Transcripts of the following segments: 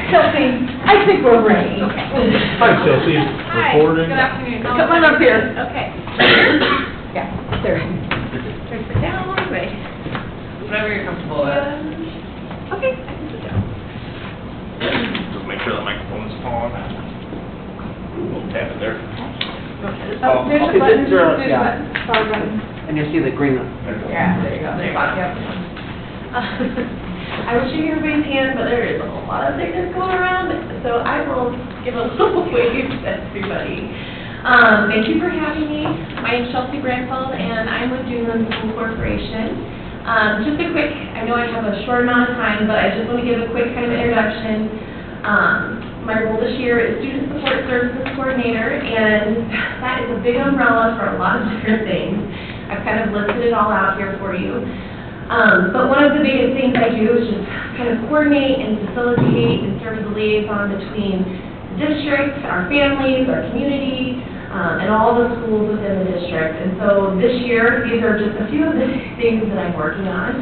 Chelsea, I think we're ready. Hi, Chelsea. Recording. Good afternoon. Come on up here. Okay. Yeah, there. Should I sit down? Wait. Whatever you're comfortable with. Okay, I can sit down. Just make sure the microphone's on. We'll tap it there. Oh, there's a button, there's a yeah. button, power button. And you'll see the green one. Yeah, there you go. There you go. Yep. I was shaking everybody's hand, but there is a lot of sickness going around, so I will give a little wave to everybody. Thank you for having me. My name is Chelsea Bransfeld, and I'm with Duneland School Corporation. Just a quick, I know I have a short amount of time, but I just want to give a quick kind of introduction. My role this year is Student Support Services Coordinator, and that is a big umbrella for a lot of different things. I've kind of listed it all out here for you. But one of the biggest things I do is just kind of coordinate and facilitate and serve as a liaison between the district, our families, our community, and all the schools within the district. And so this year, these are just a few of the things that I'm working on.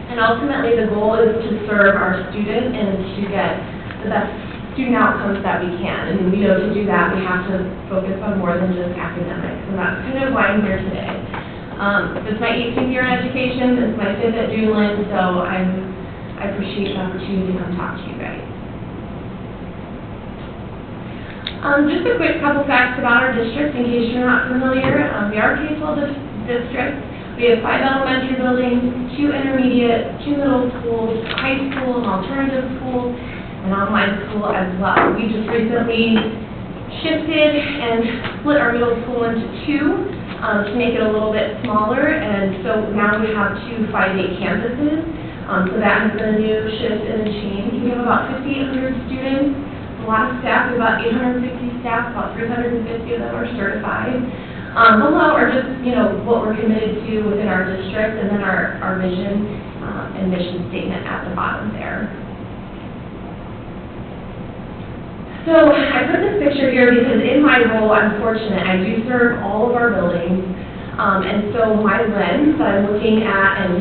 And ultimately, the goal is to serve our student and to get the best student outcomes that we can. And we know to do that, we have to focus on more than just academics. And that's kind of why I'm here today. This is my 18th year in education. This is my 5th at Duneland, so I appreciate the opportunity to come talk to you guys. Just a quick couple facts about our district, in case you're not familiar. We are a K-12 district. We have 5 elementary buildings, 2 intermediate, 2 middle schools, a high school, an alternative school, an online school as well. We just recently shifted and split our middle school into 2. To make it a little bit smaller, and so now we have 2 5-day campuses. So that has been a new shift and a change. We have about 5,800 students, a lot of staff. We have about 860 staff, about 350 of them are certified. Below are just, what we're committed to within our district, and then our vision and mission statement at the bottom there. So I put this picture here because in my role, I'm fortunate. I do serve all of our buildings, and so my lens that I'm looking at, and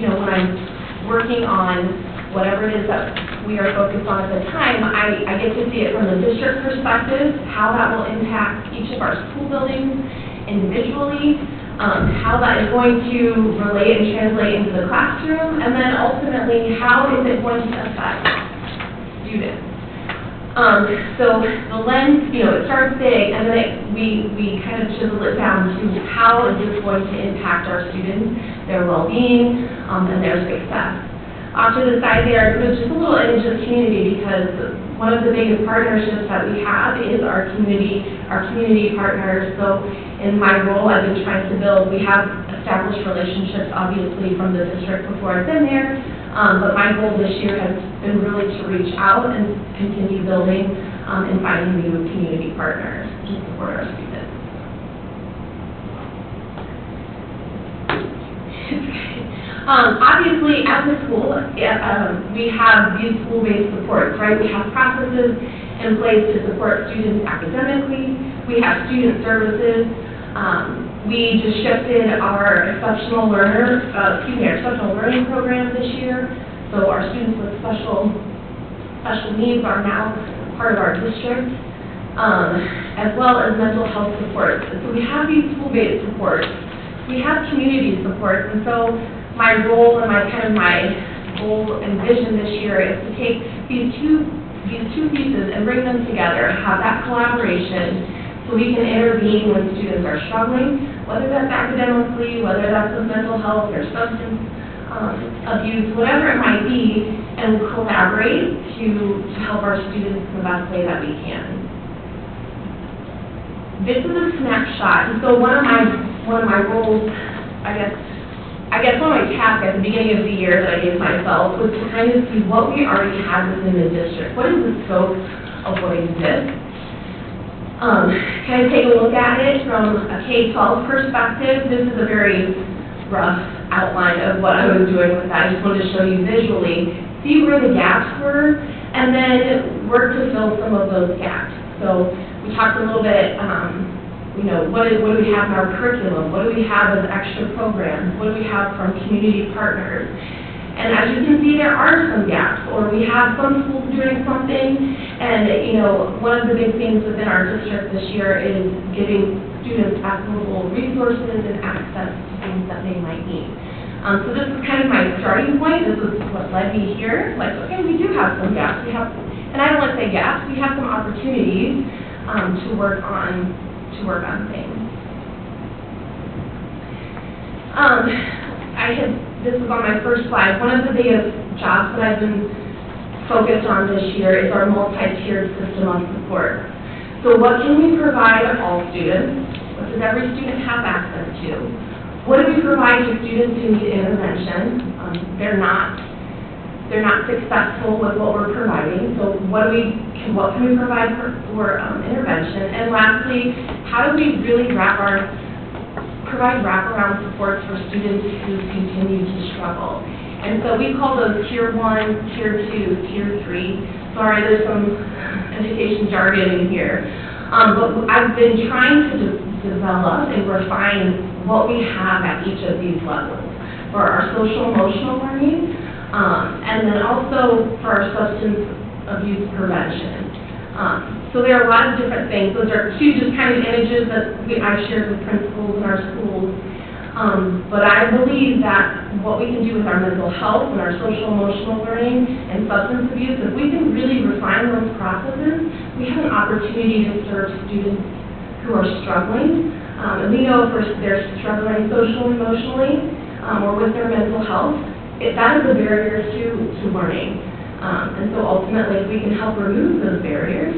when I'm working on whatever it is that we are focused on at the time, I get to see it from the district perspective, how that will impact each of our school buildings individually, how that is going to relate and translate into the classroom, and then ultimately, how is it going to affect students. So the lens, it starts big, and then we kind of chisel it down to how is this going to impact our students, their well-being, and their success. Off to the side there, just a little image of community, because one of the biggest partnerships that we have is our community partners. So in my role, I've been trying to build, we have established relationships, obviously, from the district before I've been there. But my goal this year has been really to reach out and continue building and finding new community partners to support our students. Obviously, at the school, we have these school-based supports, right? We have processes in place to support students academically. We have student services. We just shifted our exceptional learning program this year. So our students with special needs are now part of our district, as well as mental health supports. So we have these school-based supports. We have community supports, and so my role and my goal and vision this year is to take these two pieces and bring them together, have that collaboration, so we can intervene when students are struggling, whether that's academically, whether that's with mental health or substance abuse, whatever it might be, and collaborate to help our students in the best way that we can. This is a snapshot. So one of my roles, I guess one of my tasks at the beginning of the year that I gave myself was to kind of see what we already had within the district. What is the scope of what exists? Kind of take a look at it from a K-12 perspective. This is a very rough outline of what I was doing with that. I just wanted to show you visually, see where the gaps were, and then work to fill some of those gaps. So we talked a little bit, what do we have in our curriculum? What do we have as extra programs? What do we have from community partners? And as you can see, there are some gaps, or we have some schools doing something, and, you know, one of the big things within our district this year is giving students equitable resources and access to things that they might need. So this is kind of my starting point. This is what led me here. Like, okay, we do have some gaps. We have, and I don't want to say gaps, we have some opportunities to work on things. This was on my first slide. One of the biggest jobs that I've been focused on this year is our multi-tiered system of support. So what can we provide all students? What does every student have access to? What do we provide to students who need intervention? They're not successful with what we're providing. So what can we provide for intervention? And lastly, how do we really provide wraparound supports for students who continue to struggle? And so we call those Tier 1, Tier 2, Tier 3. Sorry, there's some education jargon in here. But I've been trying to develop and refine what we have at each of these levels for our social-emotional learning, and then also for our substance abuse prevention. So there are a lot of different things. Those are two just kind of images that I've shared with principals in our schools. But I believe that what we can do with our mental health and our social-emotional learning and substance abuse, if we can really refine those processes, we have an opportunity to serve students who are struggling. And we know if they're struggling socially, emotionally, or with their mental health, that is a barrier to learning. And so ultimately, if we can help remove those barriers,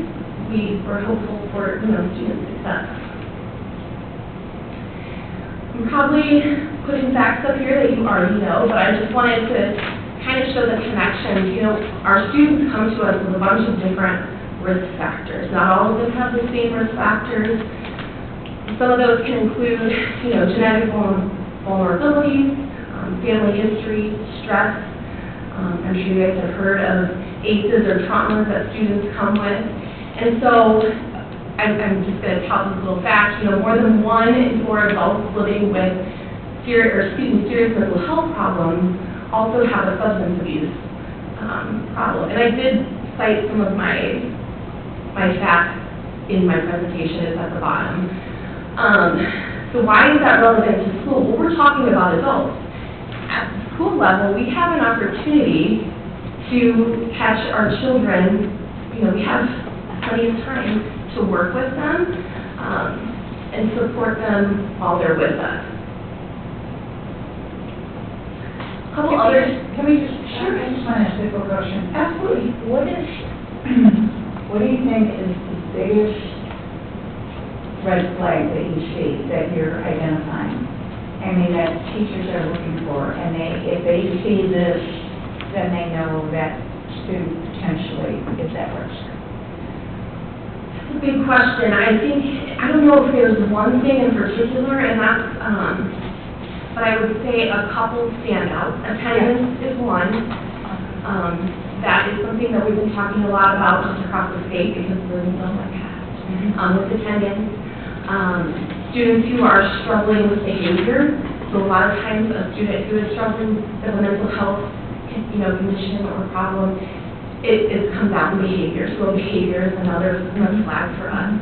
we're hopeful for student success. I'm probably putting facts up here that you already know, but I just wanted to kind of show the connection. Our students come to us with a bunch of different risk factors. Not all of them have the same risk factors. Some of those can include, genetic vulnerabilities, family history, stress. I'm sure you guys have heard of ACEs or traumas that students come with. And so I'm just going to tell this little fact. More than 1 in 4 adults living with serious mental health problems also have a substance abuse problem. And I did cite some of my facts in my presentation. It's at the bottom. So why is that relevant to school? Well, we're talking about adults. At the school level, we have an opportunity to catch our children. We have plenty of time to work with them and support them while they're with us. A couple others. Can we just, Sure. I just want to ask a quick question. Absolutely. What do you think is the biggest red flag that you see that you're identifying? I mean, that teachers are looking for, and if they see this, then they know that student potentially is at risk. That's a big question. I don't know if there's one thing in particular, and that's, but I would say a couple stand out. Attendance is one. That is something that we've been talking a lot about just across the state because we're in with attendance. Students who are struggling with behavior. So a lot of times a student who is struggling with a mental health condition or problem, it comes out in behavior. So behavior is another red flag for us.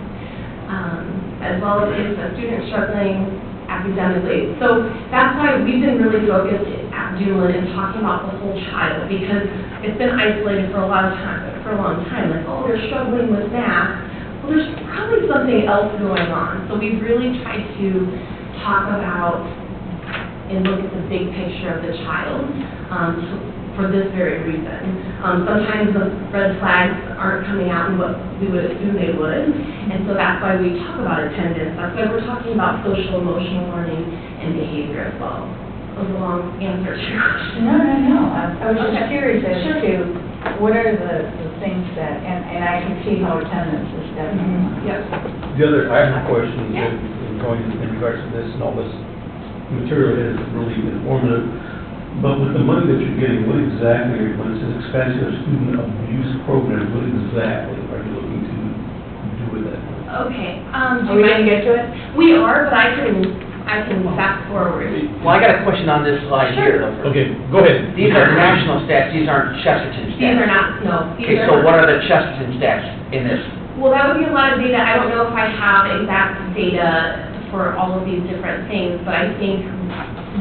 As well as if a student struggling academically. So that's why we've been really focused at Duneland and talking about the whole child, because it's been isolated for a long time. Like, oh, they're struggling with math. Well, there's probably something else going on. So we've really tried to talk about and look at the big picture of the child for this very reason. Sometimes the red flags aren't coming out in what we would assume they would, and so that's why we talk about attendance. That's why we're talking about social emotional learning and behavior as well. That was a long answer to your question. No. I was just curious as Sure. to what are the things that, and I can see how attendance is definitely one. Yep. I have a question in regards to this, and all this material is really informative. But with the money that you're getting, what exactly, when it says expansion of student abuse programs, what exactly are you looking to do with that? Okay. Are we going to get to it? We are, but I can I can fast forward. Well, I got a question on this slide here. Okay, go ahead. These are national stats, these aren't Chesterton stats. These are not, no. these Okay, are so not- what are the Chesterton stats in this? Well, that would be a lot of data. I don't know if I have exact data for all of these different things, but I think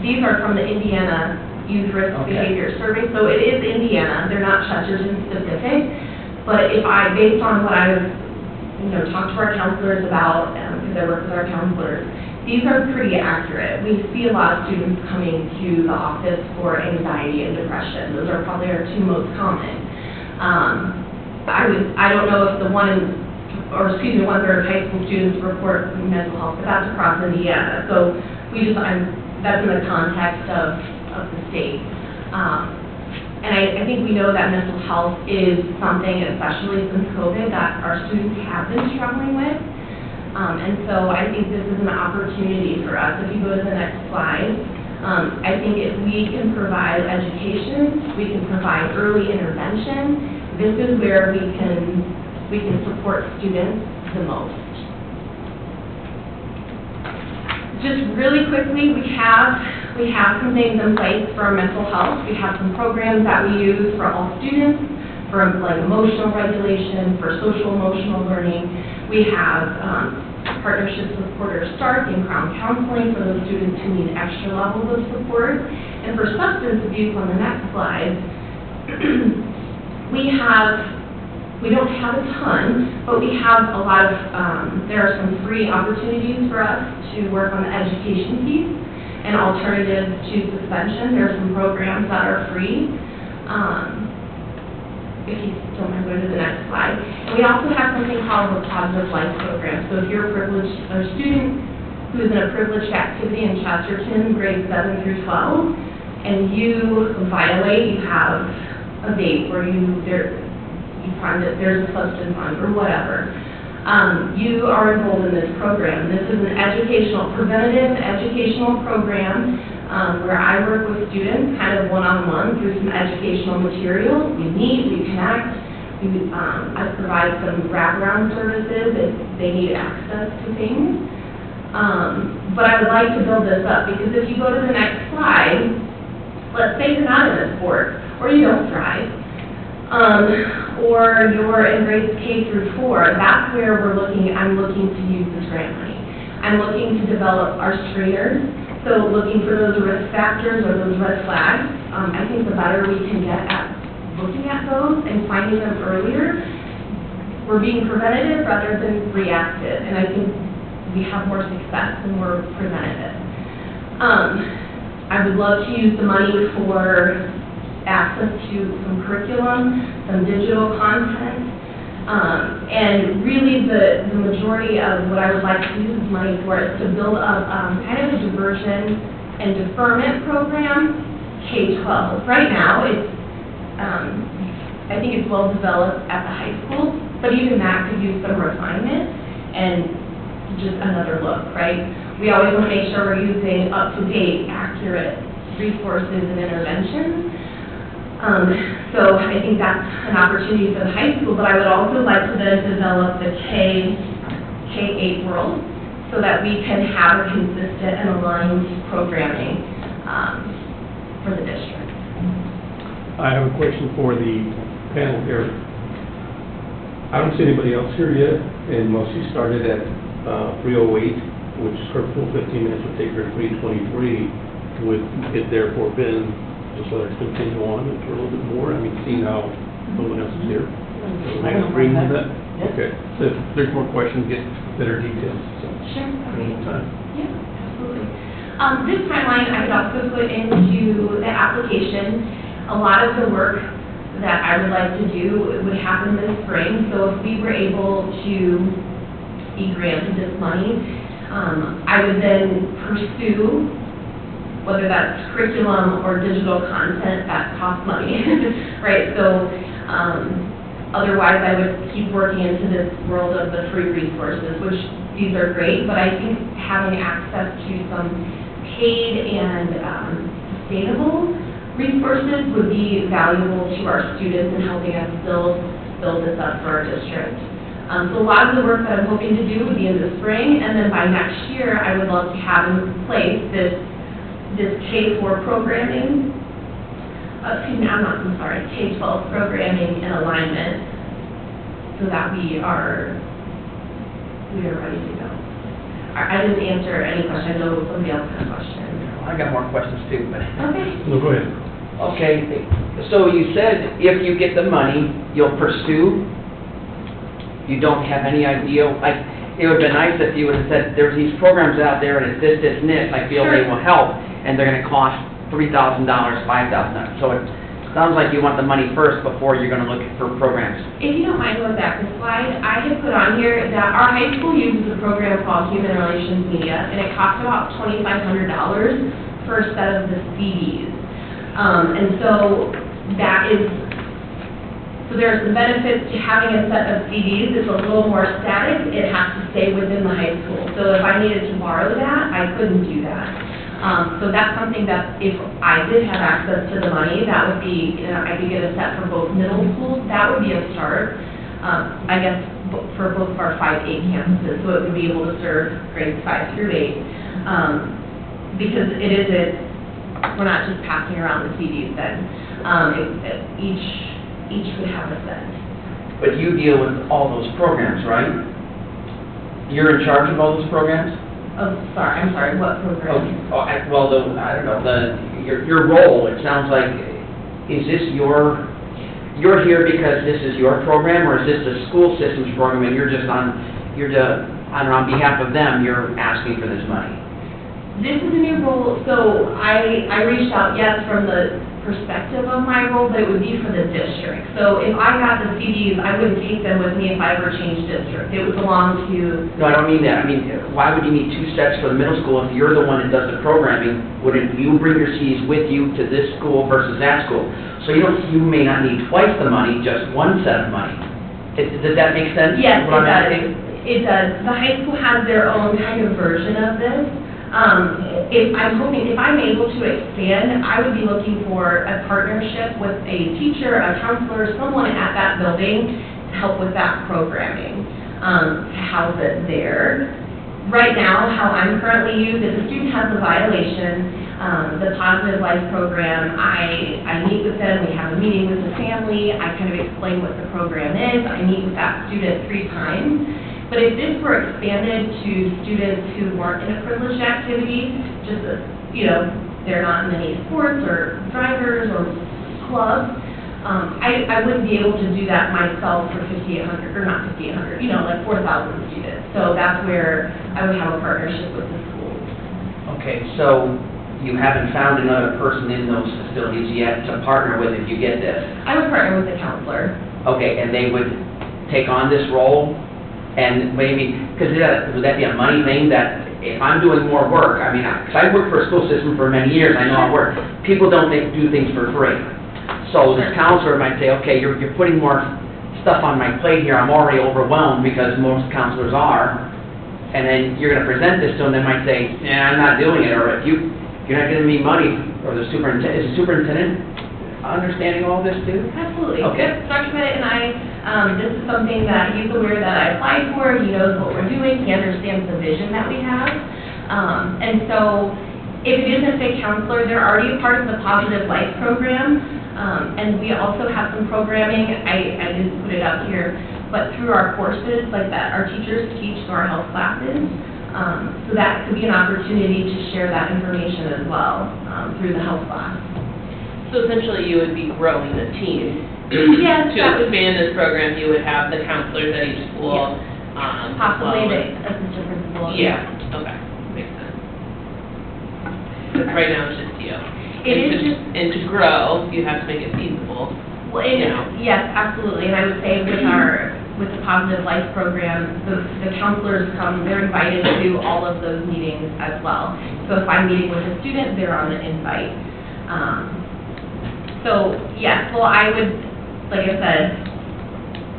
these are from the Indiana Youth Risk Okay. Behavior Survey, so it is Indiana. They're not Chesterton specific. But if I, based on what I've, talked to our counselors about, because I work with our counselors, these are pretty accurate. We see a lot of students coming to the office for anxiety and depression. Those are probably our two most common. I don't know if the ones that are high school students report mental health, but that's across Indiana. So that's in the context of the state. And I think we know that mental health is something, especially since COVID, that our students have been struggling with. And so I think this is an opportunity for us. If you go to the next slide, I think if we can provide education, we can provide early intervention, this is where we can support students the most. Just really quickly, we have some things in place for mental health. We have some programs that we use for all students, for like emotional regulation, for social emotional learning. We have partnerships with Porter Stark and Crown Counseling for those students who need extra levels of support. And for substance abuse on the next slide, we don't have a ton, but we have a lot of, there are some free opportunities for us to work on the education piece and alternatives to suspension. There are some programs that are free. If you don't mind going to the next slide. And we also have something called the Positive Life Program. So if you're a privileged or student who is in a privileged activity in Chesterton, grades 7 through 12, and you violate, you have a vape or you find that there's a substance on or whatever, you are enrolled in this program. This is an preventative educational program where I work with students kind of one-on-one through some educational material. We meet, we connect, I provide some wraparound services if they need access to things. But I would like to build this up because if you go to the next slide, let's say you're not in a sport or you don't thrive, or you're in grades K through 4, that's where I'm looking to use this grant money. I'm looking to develop our screeners, so looking for those risk factors or those red flags. I think the better we can get at looking at those and finding them earlier, we're being preventative rather than reactive, and I think we have more success when we're preventative. I would love to use the money for access to some curriculum, some digital content, and really the majority of what I would like to use this money for is to build up kind of a diversion and deferment program K-12. Right now, I think it's well developed at the high school, but even that could use some refinement and just another look, right? We always want to make sure we're using up-to-date, accurate resources and interventions. So I think that's an opportunity for the high school, but I would also like to then develop the K-8 world so that we can have a consistent and aligned programming for the district. I have a question for the panel here. I don't see anybody else here yet, and she started at 3:08, which her full 15 minutes would take her to 3:23. Would it therefore been just let us continue on and for a little bit more? I mean, seeing how no one else is here. I don't mind that. Yeah. Okay, so if there's more questions, get better details, so. Sure. Anytime. Yeah, absolutely. This timeline I would also put into the application. A lot of the work that I would like to do would happen this spring, so if we were able to be granted this money, I would then pursue whether that's curriculum or digital content that costs money, right? So otherwise I would keep working into this world of the free resources, which these are great, but I think having access to some paid and sustainable resources would be valuable to our students in helping us build this up for our district. So a lot of the work that I'm hoping to do would be in the spring, and then by next year, I would love to have in place this K-4 programming, K-12 programming and alignment, so that we are ready to go. I didn't answer any question. I know somebody else had a question. I got more questions too, but. Okay. No, go ahead. Okay, so you said if you get the money, you'll pursue? You don't have any idea, like, it would've been nice if you would've said, there's these programs out there and it's this, and this, I feel they will help, and they're gonna cost $3,000, $5,000. So it sounds like you want the money first before you're gonna look for programs. If you don't mind going back to slide, I had put on here that our high school uses a program called Human Relations Media, and it costs about $2,500 for a set of the CDs. And so that is, so there are some benefits to having a set of CDs. It's a little more static. It has to stay within the high school. So if I needed to borrow that, I couldn't do that. So that's something that if I did have access to the money, that would be, I could get a set for both middle schools. That would be a start, I guess, for both of our 5-8 campuses. So it would be able to serve grades 5 through 8. Because it isn't, we're not just passing around the CDs then. Each would have a set. But you deal with all those programs, right? You're in charge of all those programs? Oh, sorry, I'm sorry, what program? I don't know, your role, it sounds like, is this you're here because this is your program, or is this the school system's program and you're on behalf of them, you're asking for this money? This is a new role, so I reached out, yes, from the perspective of my role, but it would be for the district. So if I got the CDs, I wouldn't take them with me if I ever changed district. It would belong to... No, I don't mean that. I mean, why would you need 2 sets for the middle school if you're the one that does the programming? Wouldn't you bring your CDs with you to this school versus that school? So you may not need twice the money, just 1 set of money. Does that make sense? Yes, it what I'm does. asking? It does. The high school has their own kind of version of this. If I'm able to expand, I would be looking for a partnership with a teacher, a counselor, someone at that building to help with that programming, to house it there. Right now, how I'm currently used, if a student has a violation, the Positive Life program, I meet with them, we have a meeting with the family, I kind of explain what the program is, I meet with that student 3 times. But if this were expanded to students who weren't in a privileged activity, just, they're not in any sports or drivers or clubs, I wouldn't be able to do that myself for 5,800, or not 5,800, like 4,000 students. So that's where I would have a partnership with the schools. Okay, so you haven't found another person in those facilities yet to partner with if you get this? I would partner with a counselor. Okay, and they would take on this role? And maybe, because would that be a money thing that if I'm doing more work, I mean, because I worked for a school system for many years, I know how it works. People don't do things for free. So this counselor might say, okay, you're putting more stuff on my plate here, I'm already overwhelmed because most counselors are. And then you're going to present this to them, they might say, yeah, I'm not doing it, or if you're not giving me money, or is the superintendent understanding all this too? Absolutely. Okay. Yep, Dr. Bennett and I, this is something that he's aware that I applied for, he knows what we're doing, he understands the vision that we have. And so, if it isn't a counselor, they're already a part of the Positive Life program, and we also have some programming, I didn't put it up here, but through our courses, like that our teachers teach through our health classes, so that could be an opportunity to share that information as well, through the health class. So essentially, you would be growing the team. Yes, To that would expand this program, you would have the counselors at each school. possibly as well. the assistant principal. Yeah, okay, makes sense. But right now, it's just you. It is just. And to grow, you have to make it feasible. Well, yes, absolutely, and I would say with the Positive Life program, the counselors they're invited to all of those meetings as well. So if I'm meeting with a student, they're on the invite. So, yes, well, I would, like I said,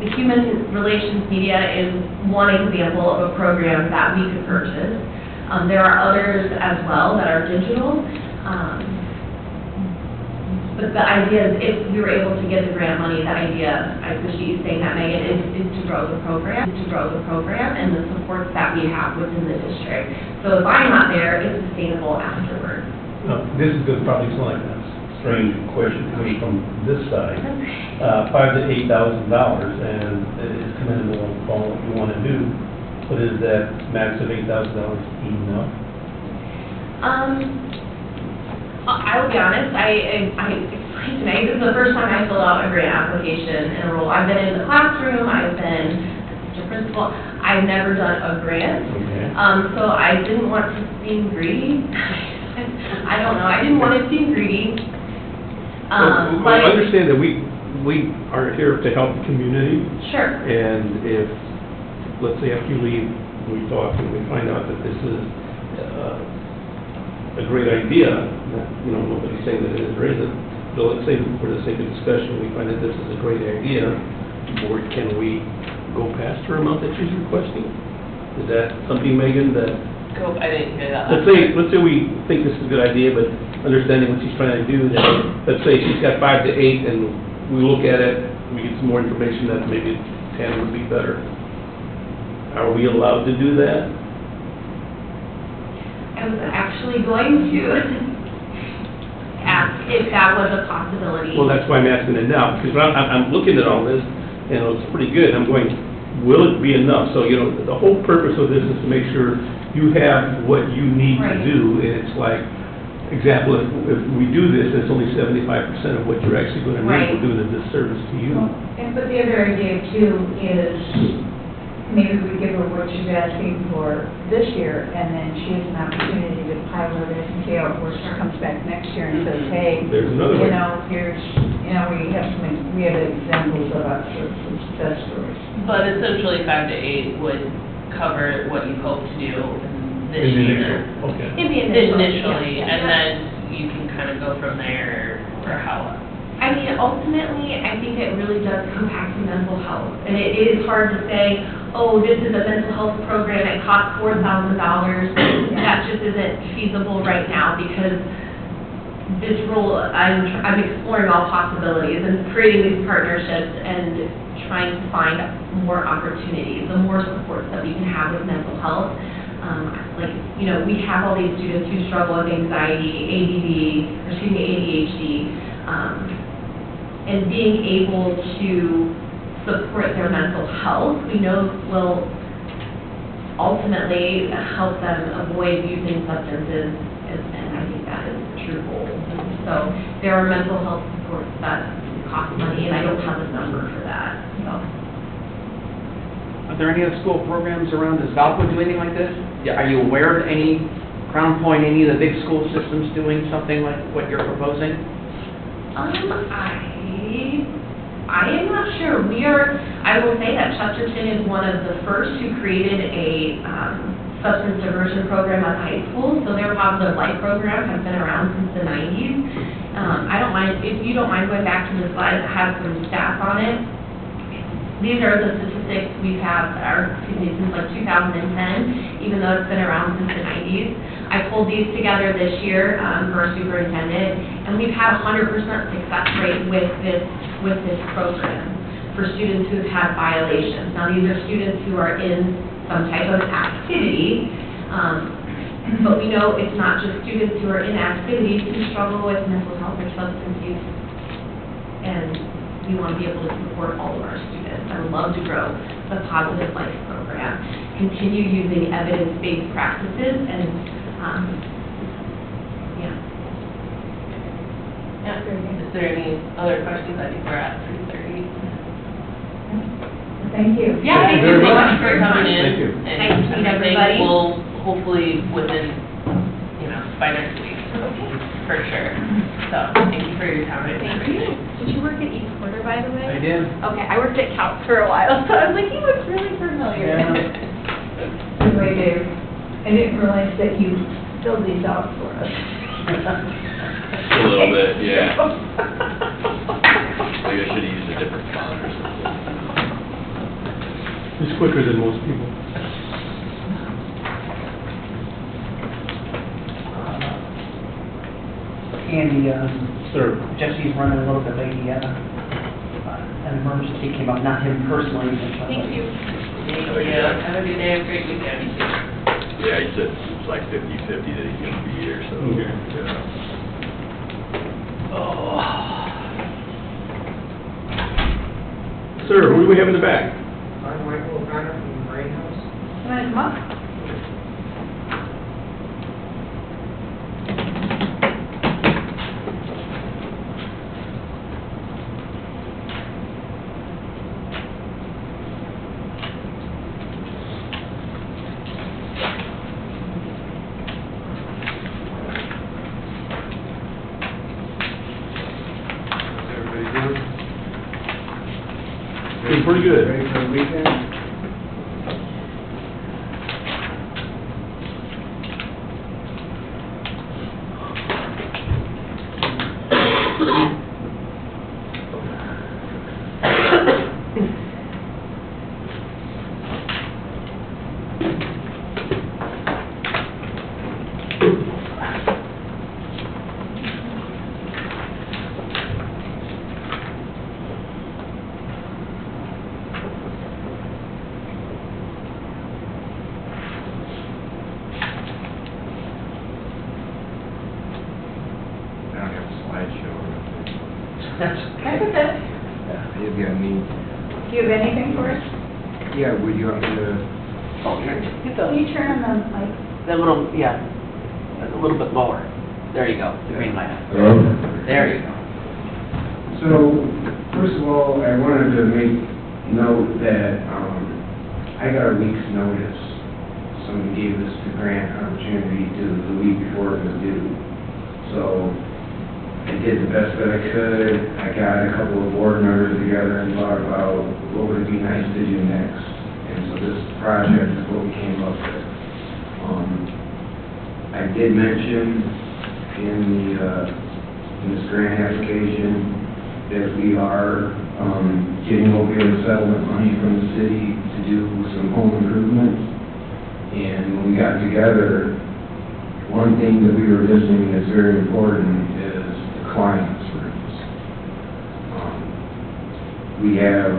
the Human Relations Media is one example of a program that we could purchase. There are others as well that are digital. But the idea is, if we were able to get the grant money, the idea, I appreciate you saying that, Megan, is to grow the program, and the supports that we have within the district. So if I'm not there, it's sustainable afterwards. No, this is going to probably sound like a strange question coming from this side. $5,000 to $8,000, and it's commendable on what you want to do, but is that max of $8,000 enough? I will be honest, I explained tonight, this is the first time I filled out a grant application in a role. I've been in the classroom, I've been assistant principal, I've never done a grant. Okay. So I didn't want to seem greedy. I don't know, I didn't want to seem greedy. Well, I understand that we are here to help the community, Sure. and if, let's say after you leave, we talk and we find out that this is a great idea, nobody's saying that it is or isn't, but let's say for the sake of discussion, we find that this is a great idea, board, can we go past her amount that she's requesting? Is that something, Megan, that, I didn't hear that. let's say we think this is a good idea, but understanding what she's trying to do, that, let's say she's got 5 to 8, and we look at it, we get some more information that maybe 10 would be better. Are we allowed to do that? I was actually going to ask if that was a possibility. Well, that's why I'm asking it now, because I'm looking at all this, and it's pretty good. I'm going, will it be enough? So, the whole purpose of this is to make sure you have what you need to Right. do. And it's like, example, if we do this, it's only 75% of what you're actually going to need. Right. We're doing a disservice to you. But the other idea too is maybe we give her what she's asking for this year, and then she has an opportunity to pilot it and see how it works, or comes back next year and says, hey, There's another way. here's, we have examples of success stories. But essentially 5 to 8 would cover what you hope to do this year. Okay. It'd be initially. Initially, yeah. and then you can kind of go from there, or how. I mean, ultimately, I think it really does come back to mental health. And it is hard to say, oh, this is a mental health program, it costs $4,000. That just isn't feasible right now, because this role, I'm exploring all possibilities and creating these partnerships and trying to find more opportunities, the more supports that we can have with mental health. We have all these students who struggle with anxiety, ADHD, and being able to support their mental health, we know will ultimately help them avoid using substances, and I think that is the true goal. So there are mental health supports that cost money, and I don't have a number for that, so. Are there any other school programs around? Does Valpo do anything like this? Yeah, are you aware of any, Crown Point, any of the big school systems doing something like what you're proposing? I am not sure. I will say that Chesterton is one of the first who created a substance diversion program at high school. So their Positive Life program has been around since the 90s. I don't mind, if you don't mind going back to the slide that has some stats on it. These are the statistics we've had, since like 2010, even though it's been around since the 90s. I pulled these together this year for our superintendent, and we've had 100% success rate with this program for students who've had violations. Now, these are students who are in some type of activity, but we know it's not just students who are in activities who struggle with mental health or substance use, and we want to be able to support all of our students. I would love to grow the Positive Life program, continue using evidence-based practices, and Yeah. Is there any other questions? I think we're at 3:30. Thank you. Yeah, Thank you so much for coming in. Thank you. And Nice to meet everything. everybody. We'll hopefully within, by next week, for sure. So, thank you for your time. Thank you. Did you work at East Porter, by the way? I did. Okay, I worked at Cal for a while, so I was like, he looks really familiar. By the way, Dave, I didn't realize that you filled these out for us. A little bit, yeah. Maybe I should have used a different font or something. It's quicker than most people. Andy, Sir. Jesse's running a little bit late, he had an emergency came up, not him personally, but. Thank you. Thank you. Have a good day, have a great weekend. Yeah, he said it's like 50/50 that he's gonna be here, so, Okay. yeah. Sir, who do we have in the back? I'm Michael O'Connor from the Marine House. You wanna come up? How's everybody doing? Doing pretty good. Ready for the weekend? I don't have a slideshow or anything. That's That's okay. You've got me. Do you have anything for us? Yeah, would you want me to? Oh, here, get Can you turn on the mic? that little, yeah, that's a little bit lower. There you go, the green light. Hello? There you go. So, first of all, I wanted to make note that, I got a week's notice. Someone gave us the grant opportunity the week before it was due. So, I did the best that I could. I got a couple of board members together and thought about what would it be nice to do next. And so this project is what we came up with. I did mention in this grant application that we are getting opioid settlement money from the city to do some home improvements. And when we got together, one thing that we were missing that's very important is the client's rooms. We have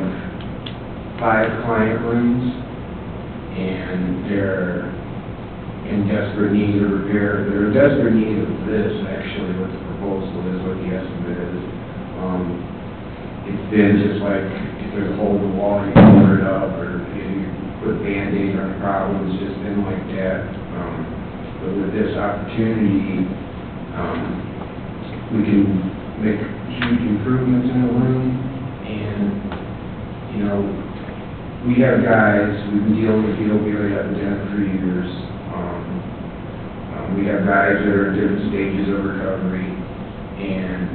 5 client rooms, and they're in desperate need of repair. They're in desperate need of this, actually, what the proposal is, what the estimate is. It's been just like, if there's a hole in the wall, you cover it up, or if you put Band-Aid on the problem, it's just been like that. But with this opportunity, we can make huge improvements in the room, and, you know, we have guys, we've been dealing with the opioid epidemic for years. We have guys that are in different stages of recovery, and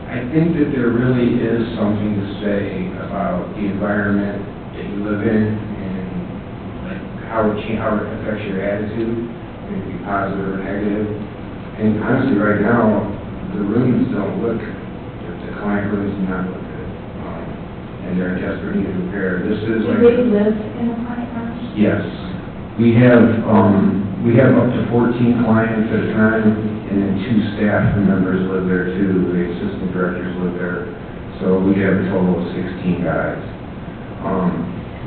I think that there really is something to say about the environment that you live in, and like how it affects your attitude, whether it be positive or negative. And honestly, right now, the rooms don't look, the client rooms do not look good, and they're in desperate need of repair. This is Do like. they live in the client room? Yes. We have up to 14 clients at a time, and then 2 staff members live there too. The assistant directors live there. So we have a total of 16 guys.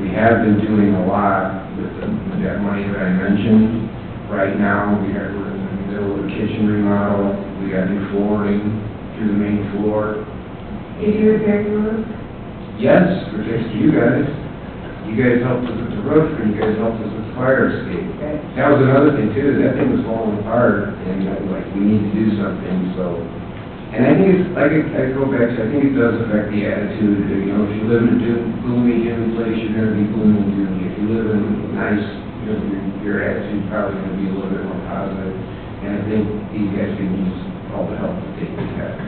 We have been doing a lot with that money that I mentioned. Right now, we're in the middle of a kitchen remodel. We got new flooring through the main floor. Did you repair your roof? Yes, we're thanks to you guys. You guys helped us with the roof, and you guys helped us with the fire escape. Okay. That was another thing too, that thing was falling apart, and like, we need to do something, so. And I think it's, I go back to, I think it does affect the attitude, you know, if you live in a gloomy, dim place, you're gonna be gloomy and doomy. If you live in nice, you know, your attitude's probably gonna be a little bit more positive. And I think these guys can use all the help that they can have.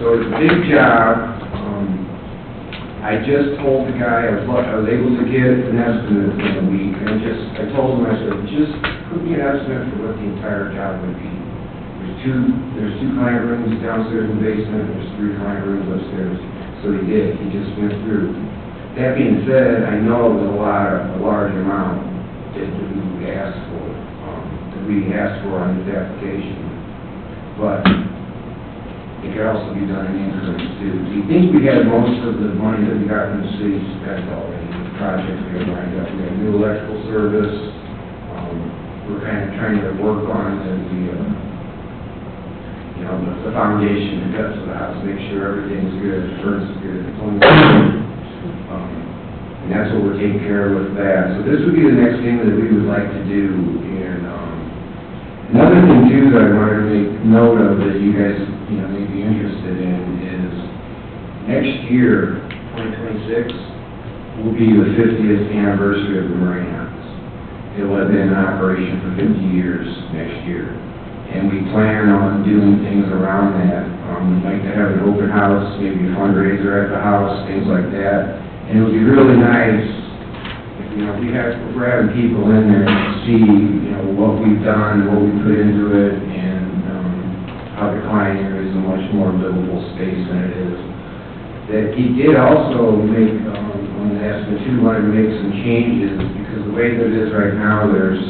So it's a big job. I just told the guy, I was able to get an estimate in a week, and I told him, I said, just put me an estimate for what the entire job would be. There's two client rooms downstairs in the basement, there's 3 client rooms upstairs. So he did, he just went through. That being said, I know it was a large amount that we asked for on this application. But it could also be done in increments too. We think we had most of the money that we got from the city spent already, the projects we have lined up. We have new electrical service. We're kind of trying to work on the foundation, the guts of the house, make sure everything's good, furnace is good, plumbing. And that's what we're taking care of with that. So this would be the next thing that we would like to do. And another thing too that I wanted to make note of that you guys, may be interested in is next year, 2026, will be the 50th anniversary of the Marine House. It will have been in operation for 50 years next year. And we plan on doing things around that. We'd like to have an open house, maybe a fundraiser at the house, things like that. And it would be really nice if, we're having people in there to see, what we've done, what we put into it, and how the client area is a much more livable space than it is. That he did also make, on the estimate too, wanted to make some changes, because the way that it is right now, there's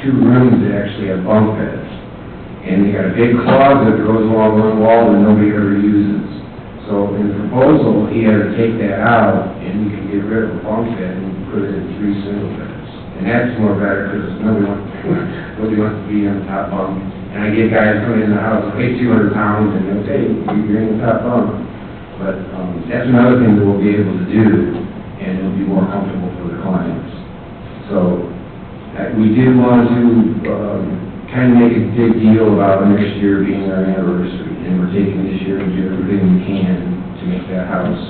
2 rooms that actually have bunk beds. And they got a big closet that goes along one wall that nobody ever uses. So in the proposal, he had to take that out, and we could get rid of the bunk bed and put it in 3 single beds. And that's more better, because nobody wants to be on the top bunk. And I get guys coming in the house, weigh 200 pounds, and they'll say, hey, you're in the top bunk. But that's another thing that we'll be able to do, and it'll be more comfortable for the clients. So we did want to kind of make a big deal about next year being our anniversary, and we're taking this year and do everything we can to make that house.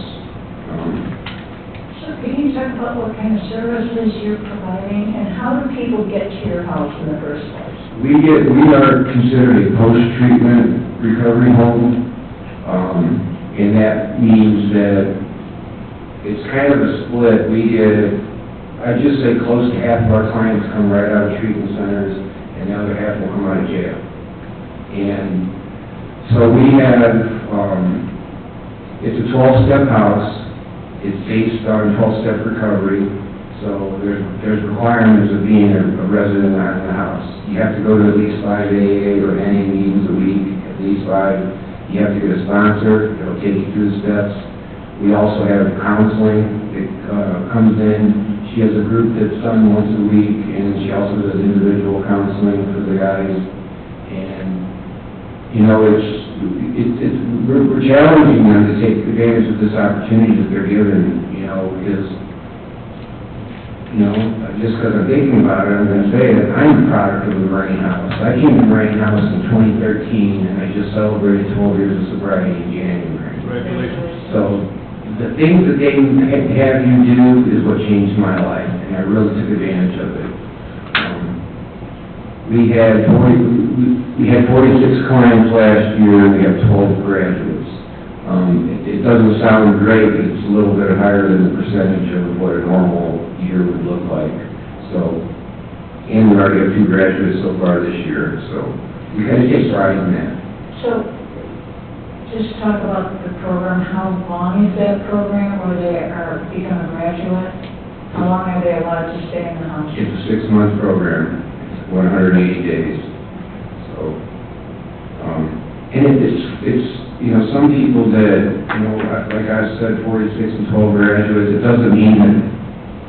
So can you talk about what kind of services you're providing, and how do people get to your house in the first place? We are considered a post-treatment recovery home, and that means that it's kind of a split. I'd just say close to half of our clients come right out of treatment centers, and the other half will come out of jail. And so we have, it's a 12-step house. It's based on 12-step recovery. So there's requirements of being a resident in the house. You have to go to at least 5 AA or NA meetings a week, at least 5. You have to get a sponsor that'll take you through the steps. We also have counseling that comes in. She has a group that's done once a week, and she also does individual counseling for the guys. And, we're challenging them to take advantage of this opportunity that they're given, because, just because I'm thinking about it, I'm going to say that I'm a product of the Marine House. I came to the Marine House in 2013, and I just celebrated 12 years of sobriety in January. Congratulations. So the things that they have you do is what changed my life, and I really took advantage of it. We had 46 clients last year, and we have 12 graduates. It doesn't sound great, but it's a little bit higher than the percentage of what a normal year would look like. So, and we already have 2 graduates so far this year, so we kind of take pride in that. So, just talk about the program. How long is that program where they become a graduate? How long are they allowed to stay in the house? It's a 6-month program, 180 days. So, and it's some people that, like I said, 46 and 12 graduates, it doesn't mean that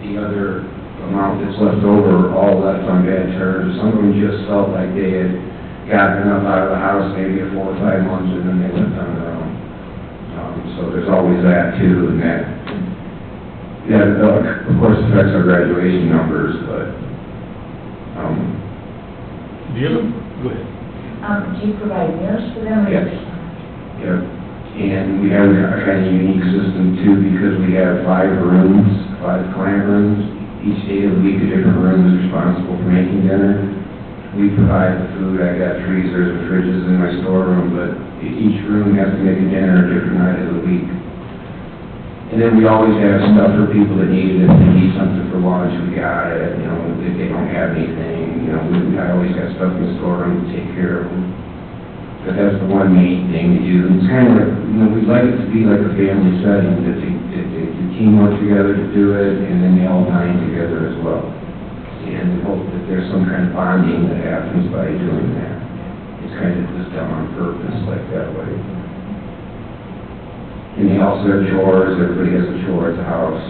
the other amount that's left over all left on bad terms. Some of them just felt like they had gotten enough out of the house maybe 4 or 5 months, and then they left on their own. So there's always that too, and that of course affects our graduation numbers, but Do you have go ahead. Do you provide meals for them? Or Yes. Yep. And we have a kind of unique system too, because we have 5 rooms, 5 client rooms. Each day of the week, a different room is responsible for making dinner. We provide the food. I got freezers and fridges in my storeroom, but each room has to make a dinner a different night of the week. And then we always have stuff for people that need it. If they need something for lunch, we got it. If they don't have anything, I always got stuff in the storeroom to take care of them. But that's the one main thing we do. It's kind of like, we'd like it to be like a family setting, that the team work together to do it, and then they all dine together as well. And we hope that there's some kind of bonding that happens by doing that. It's kind of just done on purpose like that way. And they also have chores, everybody has a chore at the house,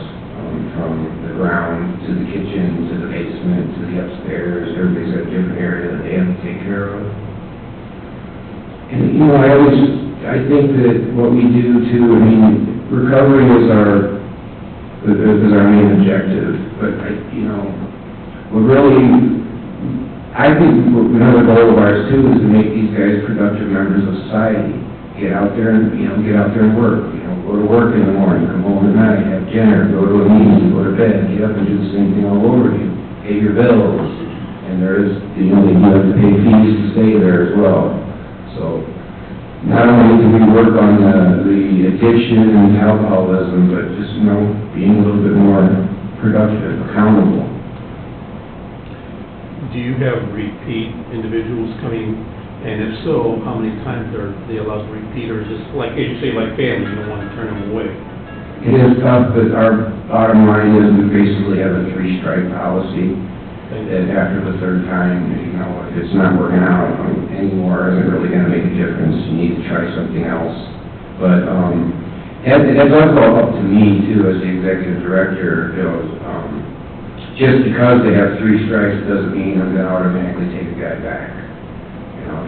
from the ground to the kitchen, to the basement, to the upstairs, everybody's got a different area that they have to take care of. And, you know, I think that what we do too, I mean, recovery is our main objective, but I think another goal of ours too is to make these guys productive members of society. Get out there and work, go to work in the morning, come home at night, have dinner, go to a meeting, go to bed, get up and do the same thing all over again, pay your bills, and you have to pay fees to stay there as well. So, not only do we work on the addiction and alcoholism, but just, being a little bit more productive, accountable. Do you have repeat individuals coming, and if so, how many times are they allowed to repeat, or is this like, as you say, like family, you don't want to turn them away? It is tough, but our bottom line is we basically have a 3-strike policy. That after the third time, if it's not working out anymore, isn't really going to make a difference. You need to try something else. But that's also up to me too, as the executive director. Just because they have 3 strikes doesn't mean I'm going to automatically take a guy back.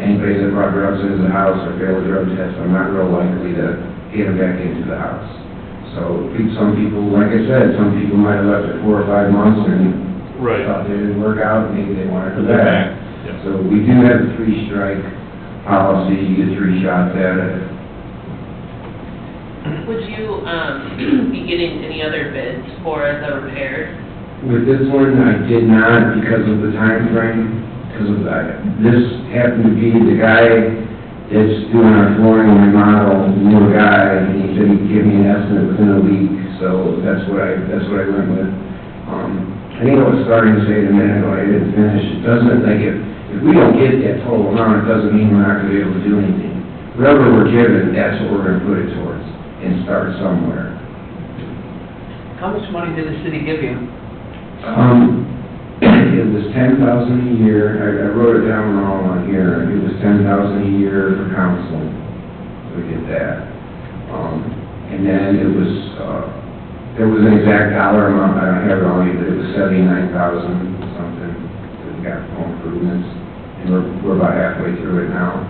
Anybody that brought drugs into the house or failed a drug test, I'm not real likely to get them back into the house. So some people, like I said, some people might have left it 4 or 5 months and thought they didn't work out, maybe they wanted to go back. Yeah. So we do have a 3-strike policy, you get 3 shots at it. Would you, be getting any other bids for the repair? With this one, I did not because of the time frame, this happened to be the guy that's doing our flooring remodel, knew a guy, and he said he'd give me an estimate within a week, so that's what I went with. I think I was starting to say it a minute ago, I didn't finish. It doesn't, if we don't get that total amount, it doesn't mean we're not going to be able to do anything. Whatever we're given, that's what we're going to put it towards, and start somewhere. How much money did the city give you? It was $10,000 a year, I wrote it down wrong on here, it was $10,000 a year for counseling, we did that. And then it was, there was an exact dollar amount, I don't have it on me, but it was $79,000 something that we got for home improvements, and we're about halfway through it now.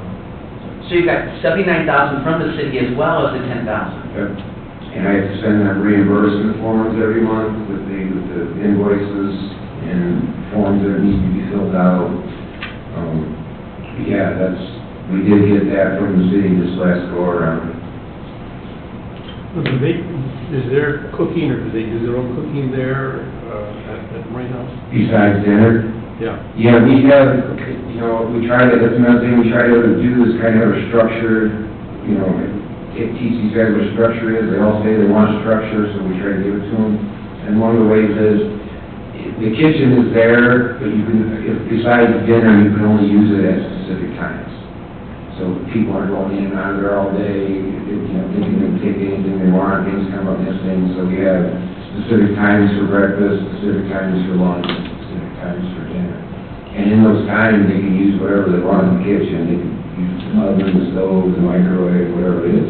So you got $79,000 from the city as well as the $10,000? Yep. And I have to send them reimbursement forms every month with the invoices and forms that need to be filled out. We did get that from the city this last go around. Is there cooking, or do they do their own cooking there at Marine House? Besides dinner? Yeah. Yeah, we have, that's another thing we try to do is kind of have a structure, teach these guys what structure is. They all say they want structure, so we try to give it to them. And one of the ways is, the kitchen is there, but besides dinner, you can only use it at specific times. So people aren't going in and out of there all day, thinking they can take anything they want, things come up missing. So we have specific times for breakfast, specific times for lunch, specific times for dinner. And in those times, they can use whatever they want in the kitchen. They can use the oven, the stove, the microwave, whatever it is.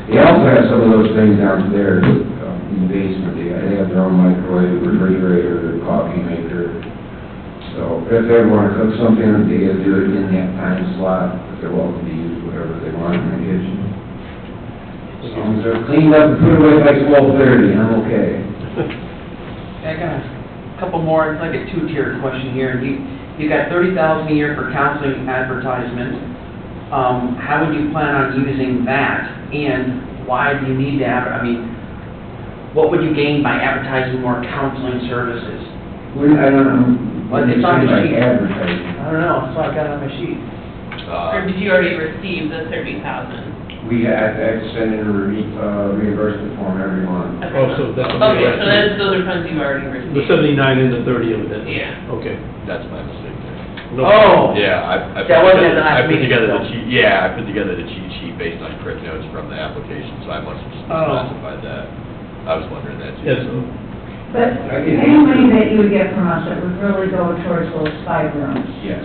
They also have some of those things downstairs in the basement. They have their own microwave, refrigerator, coffee maker. So if they want to cook something, they gotta do it in that time slot, but they're welcome to use whatever they want in the kitchen. As long as they're cleaned up and put away by 12:30, I'm okay. I got a couple more, it's like a 2-tier question here. You got $30,000 a year for counseling advertisement. How would you plan on using that? And why do you need to what would you gain by advertising more counseling services? I don't know. Well, it's on the Like sheet. advertising. I don't know, that's why I got it on my sheet. Or did you already receive the 30,000? We have to send in a reimbursement form every month. Oh, so that's. Okay, so those are funds you've already received? The 79 and the 30 of it. Yeah. Okay. That's my mistake there. No. Oh! Yeah, That wasn't at the last meeting, I though. put together the cheat sheet based on quick notes from the application, so I must have just Oh. classified that. I was wondering that too. Yes. So. But any money that you would get from us, it would really go towards those 5 rooms. Yes.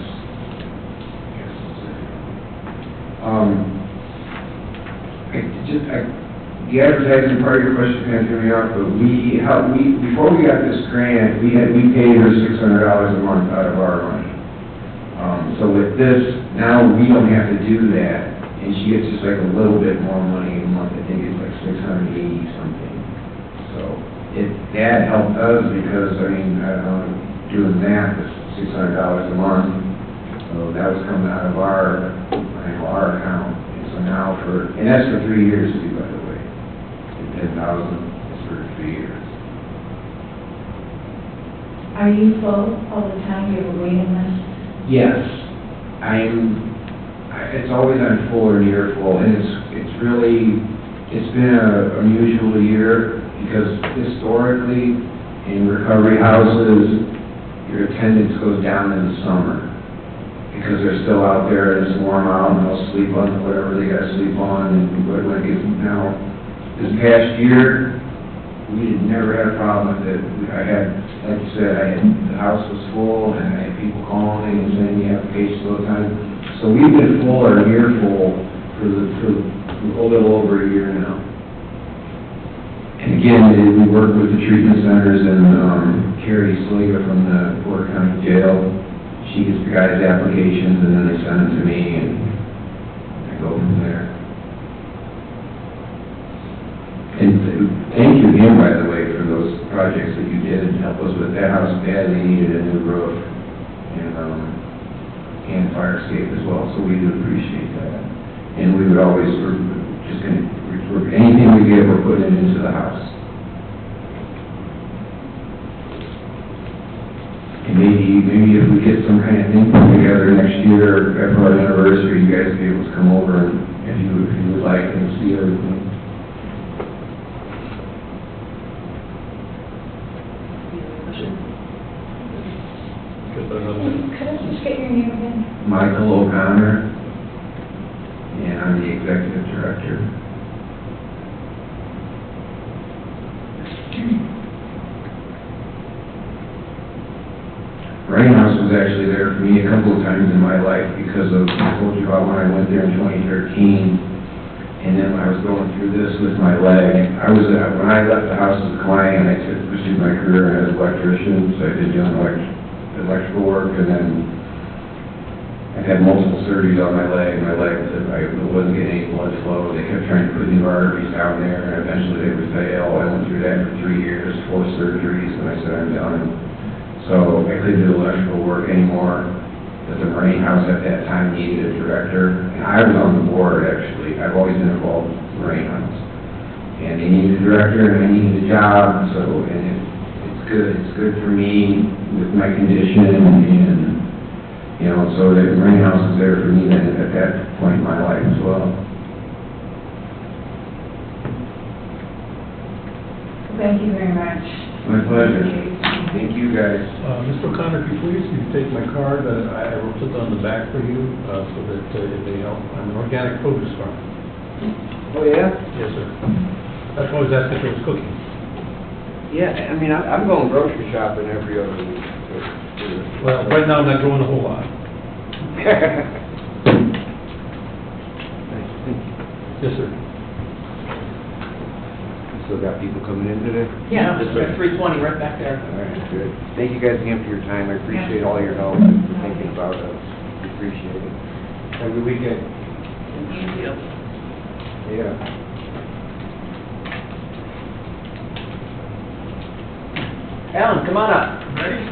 The advertising part of your question kind of threw me off, but before we got this grant, we paid her $600 a month out of our money. So with this, now we don't have to do that, and she gets just like a little bit more money a month. I think it's like $680 something. So that helped us because, I mean, I don't know, doing math is $600 a month. So that was coming out of our account. And so now and that's for 3 years too, by the way. $10,000 is for 3 years. Are you full all the time? You have a waiting list? Yes, it's always on full or near full, and it's been a unusual year because historically in recovery houses, your attendance goes down in the summer because they're still out there and it's warm out and they'll sleep on whatever they got to sleep on. And when it gets now, this past year, we never had a problem with it. Like you said, the house was full and I had people calling and sending me applications all the time. So we've been full or near full for a little over a year now. And again, we work with the treatment centers and Carrie Sliga from the Porter County Jail. She gets the guys' applications and then they send them to me and I go from there. And thank you again, by the way, for those projects that you did and help us with. That house badly needed a new roof and fire escape as well, so we do appreciate that. And we would always, anything we get, we're putting it into the house. And maybe if we get some kind of thing together next year after our anniversary, you guys will be able to come over and if you would like and see everything. Could I just get your name again? Michael O'Connor, and I'm the executive director. Rain House was actually there for me a couple of times in my life because of, I told you about when I went there in 2013, and then when I was going through this with my leg, when I left the house as a client, I pursued my career as an electrician, so I've been doing electrical work, and then I've had multiple surgeries on my leg. I wasn't getting any blood flow. They kept trying to put new arteries down there, and eventually they would fail. I went through that for 3 years, 4 surgeries, and I said, I'm done. So I couldn't do electrical work anymore. But the Marine House at that time needed a director, and I was on the board, actually. I've always been involved with the Marine House. And they needed a director, and I needed a job, and it's good. It's good for me with my condition, and so the Marine House is there for me then at that point in my life as well. Thank you very much. My pleasure. Thank you, guys. Mr. O'Connor, if you please, you take my card, I wrote it on the back for you, so that it may help. I'm an organic produce farm. Oh, yeah? Yes, sir. That's why I was asking if it was cooking. Yeah, I mean, I'm going grocery shopping every other week. Well, right now I'm not growing a whole lot. Yes, sir. Still got people coming in today? Yeah, just 320 right back there. All right, good. Thank you guys again for your time. I appreciate all your help and thinking about us. We appreciate it. Have a good weekend. Thank you. Yeah. Alan, come on up. Ready?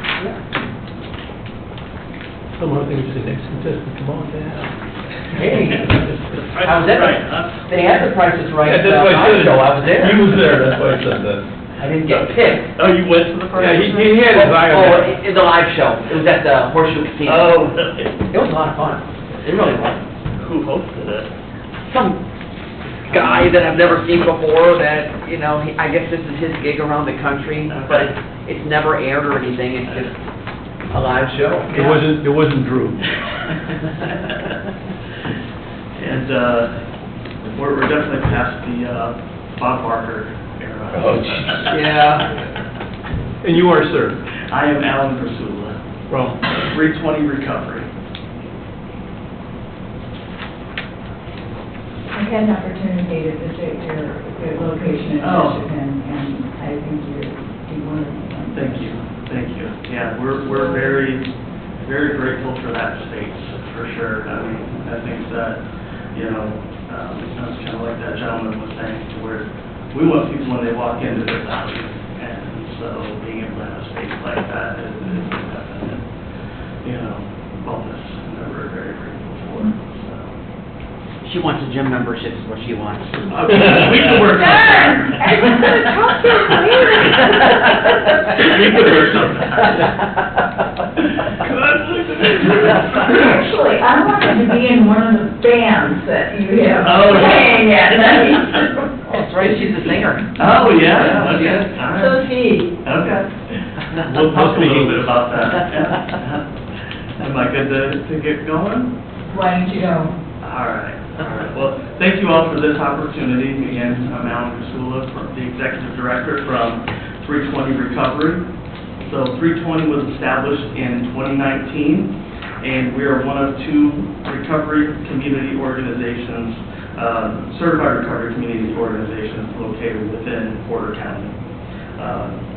Someone thinks the next contestant, come on down. Hey, Price I was is at Right, huh? They had the Price is Right Yeah, that's why I said it. show, I was there. He was there, that's why I said that. I didn't get picked. Oh, you went to the first? Yeah, he had his eye on Oh, that. in the live show. It was at the Horseshoe Casino. Oh, really? It was a lot of fun. It really was. Who hosted it? Some guy that I've never seen before that, I guess this is his gig around the country, but it's never aired or anything. It's just a live show. It wasn't Drew. And we're definitely past the Bob Barker era. Oh, jeez. Yeah. And you are, sir? I am Alan Brasula From? 320 Recovery. had an opportunity to visit your location in Oh. Michigan, and I think you're wonderful. Thank you, thank you. Yeah, we're very, very grateful for that space, for sure. I mean, I think that, you know, that's kind of like that gentleman was saying, to where we want people when they walk into this value. And so being able to have a space like that is a definite, you know, bonus that we're very grateful for, so. She wants a gym membership is what she wants. Okay, we can work on that. I was gonna talk to you We could work on that. Actually, I wanted to be in one of the bands that you have Oh, yeah. playing at night. That's right, she's a singer. Oh, yeah, okay, all right. So she. Okay. We'll talk a little bit about that. Yeah. Am I good to get going? Why don't you go? All right. Well, thank you all for this opportunity. Again, I'm Alan Casula, the Executive Director from 320 Recovery. So 320 was established in 2019, and we are one of 2 recovery community organizations, certified recovery community organizations located within Porter County.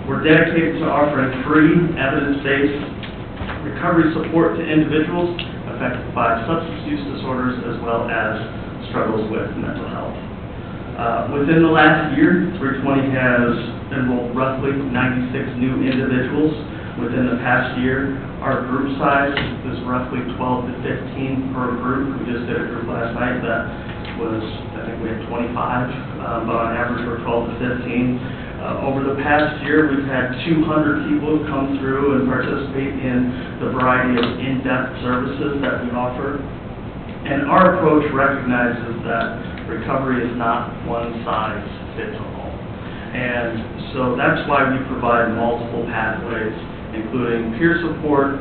We're dedicated to offering free, evidence-based recovery support to individuals affected by substance use disorders as well as struggles with mental health. Within the last year, 320 has enrolled roughly 96 new individuals. Within the past year, our group size is roughly 12 to 15 per group. We just did a group last night that was, I think we had 25, but on average we're 12 to 15. Over the past year, we've had 200 people come through and participate in the variety of in-depth services that we offer. And our approach recognizes that recovery is not one size fits all. And so that's why we provide multiple pathways, including peer support,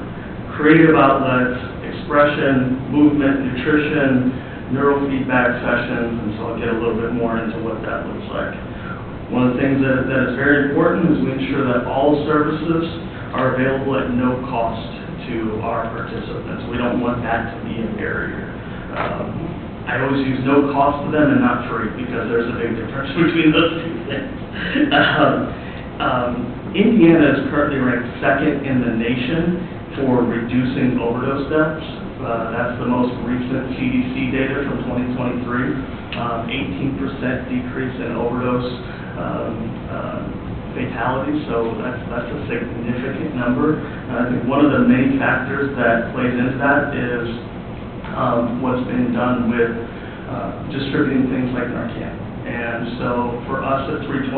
creative outlets, expression, movement, nutrition, neurofeedback sessions, and so I'll get a little bit more into what that looks like. One of the things that is very important is we ensure that all services are available at no cost to our participants. We don't want that to be a barrier. I always use no cost to them and not free, because there's a big difference between those two things. Indiana is currently ranked 2nd in the nation for reducing overdose deaths. That's the most recent CDC data from 2023. 18% decrease in overdose fatalities, so that's a significant number. And I think one of the main factors that plays into that is what's been done with distributing things like Narcan. And so for us at 320,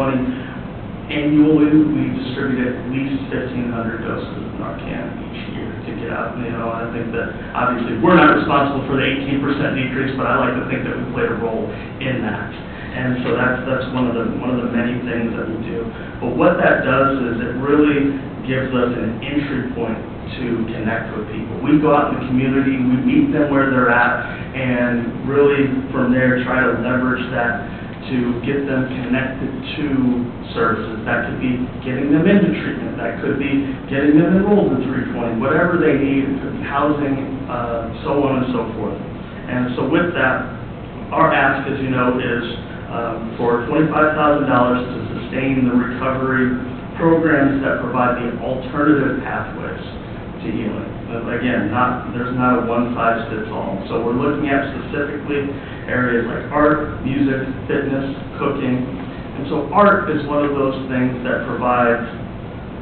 annually we distribute at least 1,500 doses of Narcan each year to get out. You know, I think that obviously we're not responsible for the 18% decrease, but I like to think that we played a role in that. And so that's one of the many things that we do. But what that does is it really gives us an entry point to connect with people. We go out in the community, we meet them where they're at, and really from there try to leverage that to get them connected to services. That could be getting them into treatment. That could be getting them enrolled in 320, whatever they need. It could be housing, so on and so forth. And so with that, our ask, as you know, is for $25,000 to sustain the recovery programs that provide the alternative pathways to healing. Again, there's not a one-size-fits-all. So we're looking at specifically areas like art, music, fitness, cooking. And so art is one of those things that provides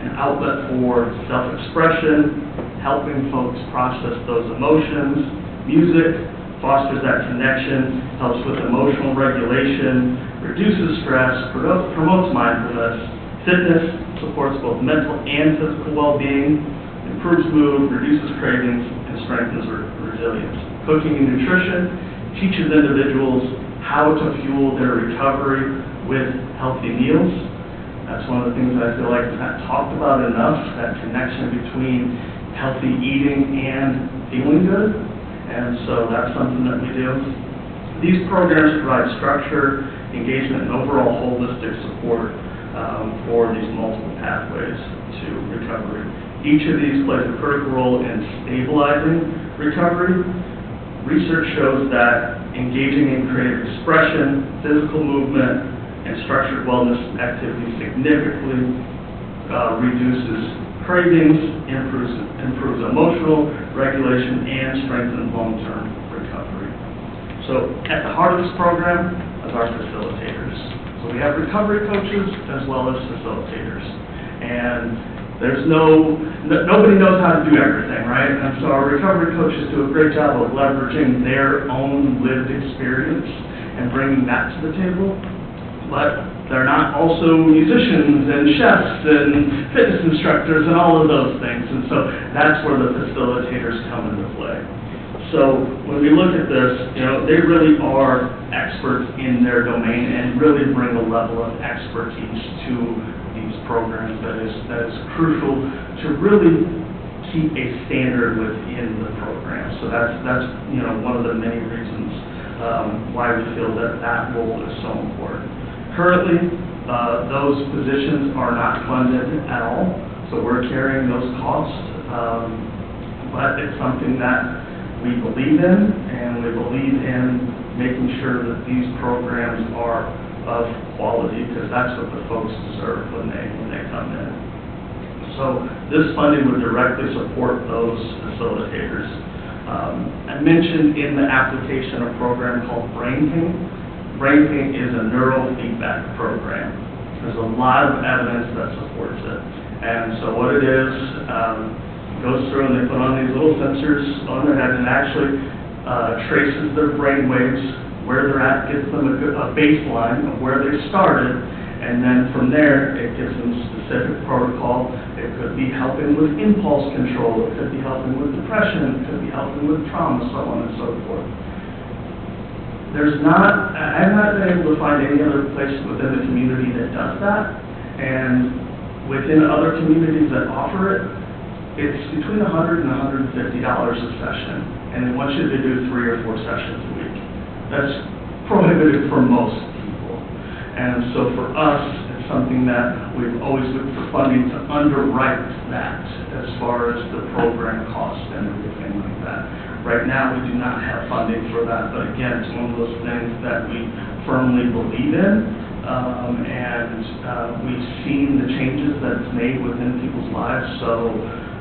an outlet for self-expression, helping folks process those emotions. Music fosters that connection, helps with emotional regulation, reduces stress, promotes mindfulness. Fitness supports both mental and physical well-being, improves mood, reduces cravings, and strengthens resilience. Cooking and nutrition teaches individuals how to fuel their recovery with healthy meals. That's one of the things that I feel like is not talked about enough, that connection between healthy eating and feeling good. And so that's something that we do. These programs provide structure, engagement, and overall holistic support for these multiple pathways to recovery. Each of these plays a critical role in stabilizing recovery. Research shows that engaging in creative expression, physical movement, and structured wellness activities significantly reduces cravings, improves emotional regulation, and strengthens long-term recovery. So at the heart of this program is our facilitators. So we have recovery coaches as well as facilitators. And there's nobody knows how to do everything, right? And so our recovery coaches do a great job of leveraging their own lived experience and bringing that to the table. But they're not also musicians and chefs and fitness instructors and all of those things. And so that's where the facilitators come into play. So when we look at this, they really are experts in their domain and really bring a level of expertise to these programs that is crucial to really keep a standard within the program. So that's one of the many reasons why we feel that role is so important. Currently, those positions are not funded at all, so we're carrying those costs, but it's something that we believe in, and we believe in making sure that these programs are of quality, because that's what the folks deserve when they come in. So this funding would directly support those facilitators. I mentioned in the application a program called Brain Paint. Brain Paint is a neurofeedback program. There's a lot of evidence that supports it. And so what it is, goes through and they put on these little sensors on their head and actually traces their brain waves, where they're at, gives them a baseline of where they started, and then from there it gives them specific protocol. It could be helping with impulse control, it could be helping with depression, it could be helping with trauma, so on and so forth. I've not been able to find any other place within the community that does that, and within other communities that offer it, it's between $100 and $150 a session, and they want you to do 3 or 4 sessions a week. That's prohibited for most people. And so for us, it's something that we've always looked for funding to underwrite that as far as the program cost and everything like that. Right now, we do not have funding for that, but again, it's one of those things that we firmly believe in, and we've seen the changes that it's made within people's lives, so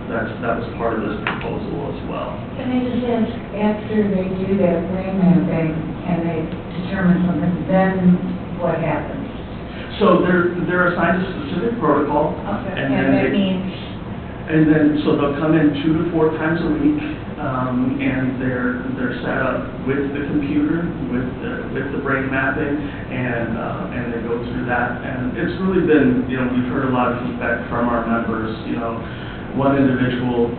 that was part of this proposal as well. Can I just ask, after they do that brain mapping and they determine something, then what happens? So they're assigned a specific protocol. Okay, and and that means? And then, so they'll come in 2 to 4 times a week, and they're set up with the computer, with the brain mapping, and they go through that. And it's really been, we've heard a lot of feedback from our members. One individual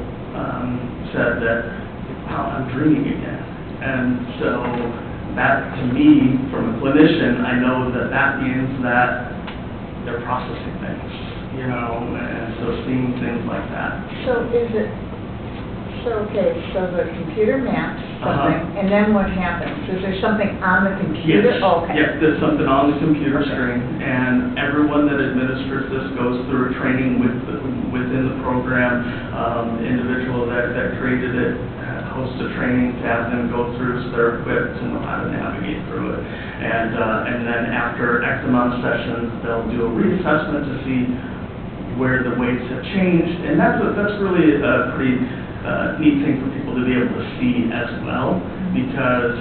said that, wow, I'm dreaming again. And so that, to me, from a clinician, I know that means that they're processing things, and so seeing things like that. So the computer maps something, and then what happens? Is there something on the computer? Yes. Oh, okay. Yes, there's something on the computer screen, and everyone that administers this goes through a training within the program. The individual that created it hosts a training to have them go through, so they're equipped to know how to navigate through it. And then after X amount of sessions, they'll do a reassessment to see where the weights have changed, and that's really a pretty neat thing for people to be able to see as well, because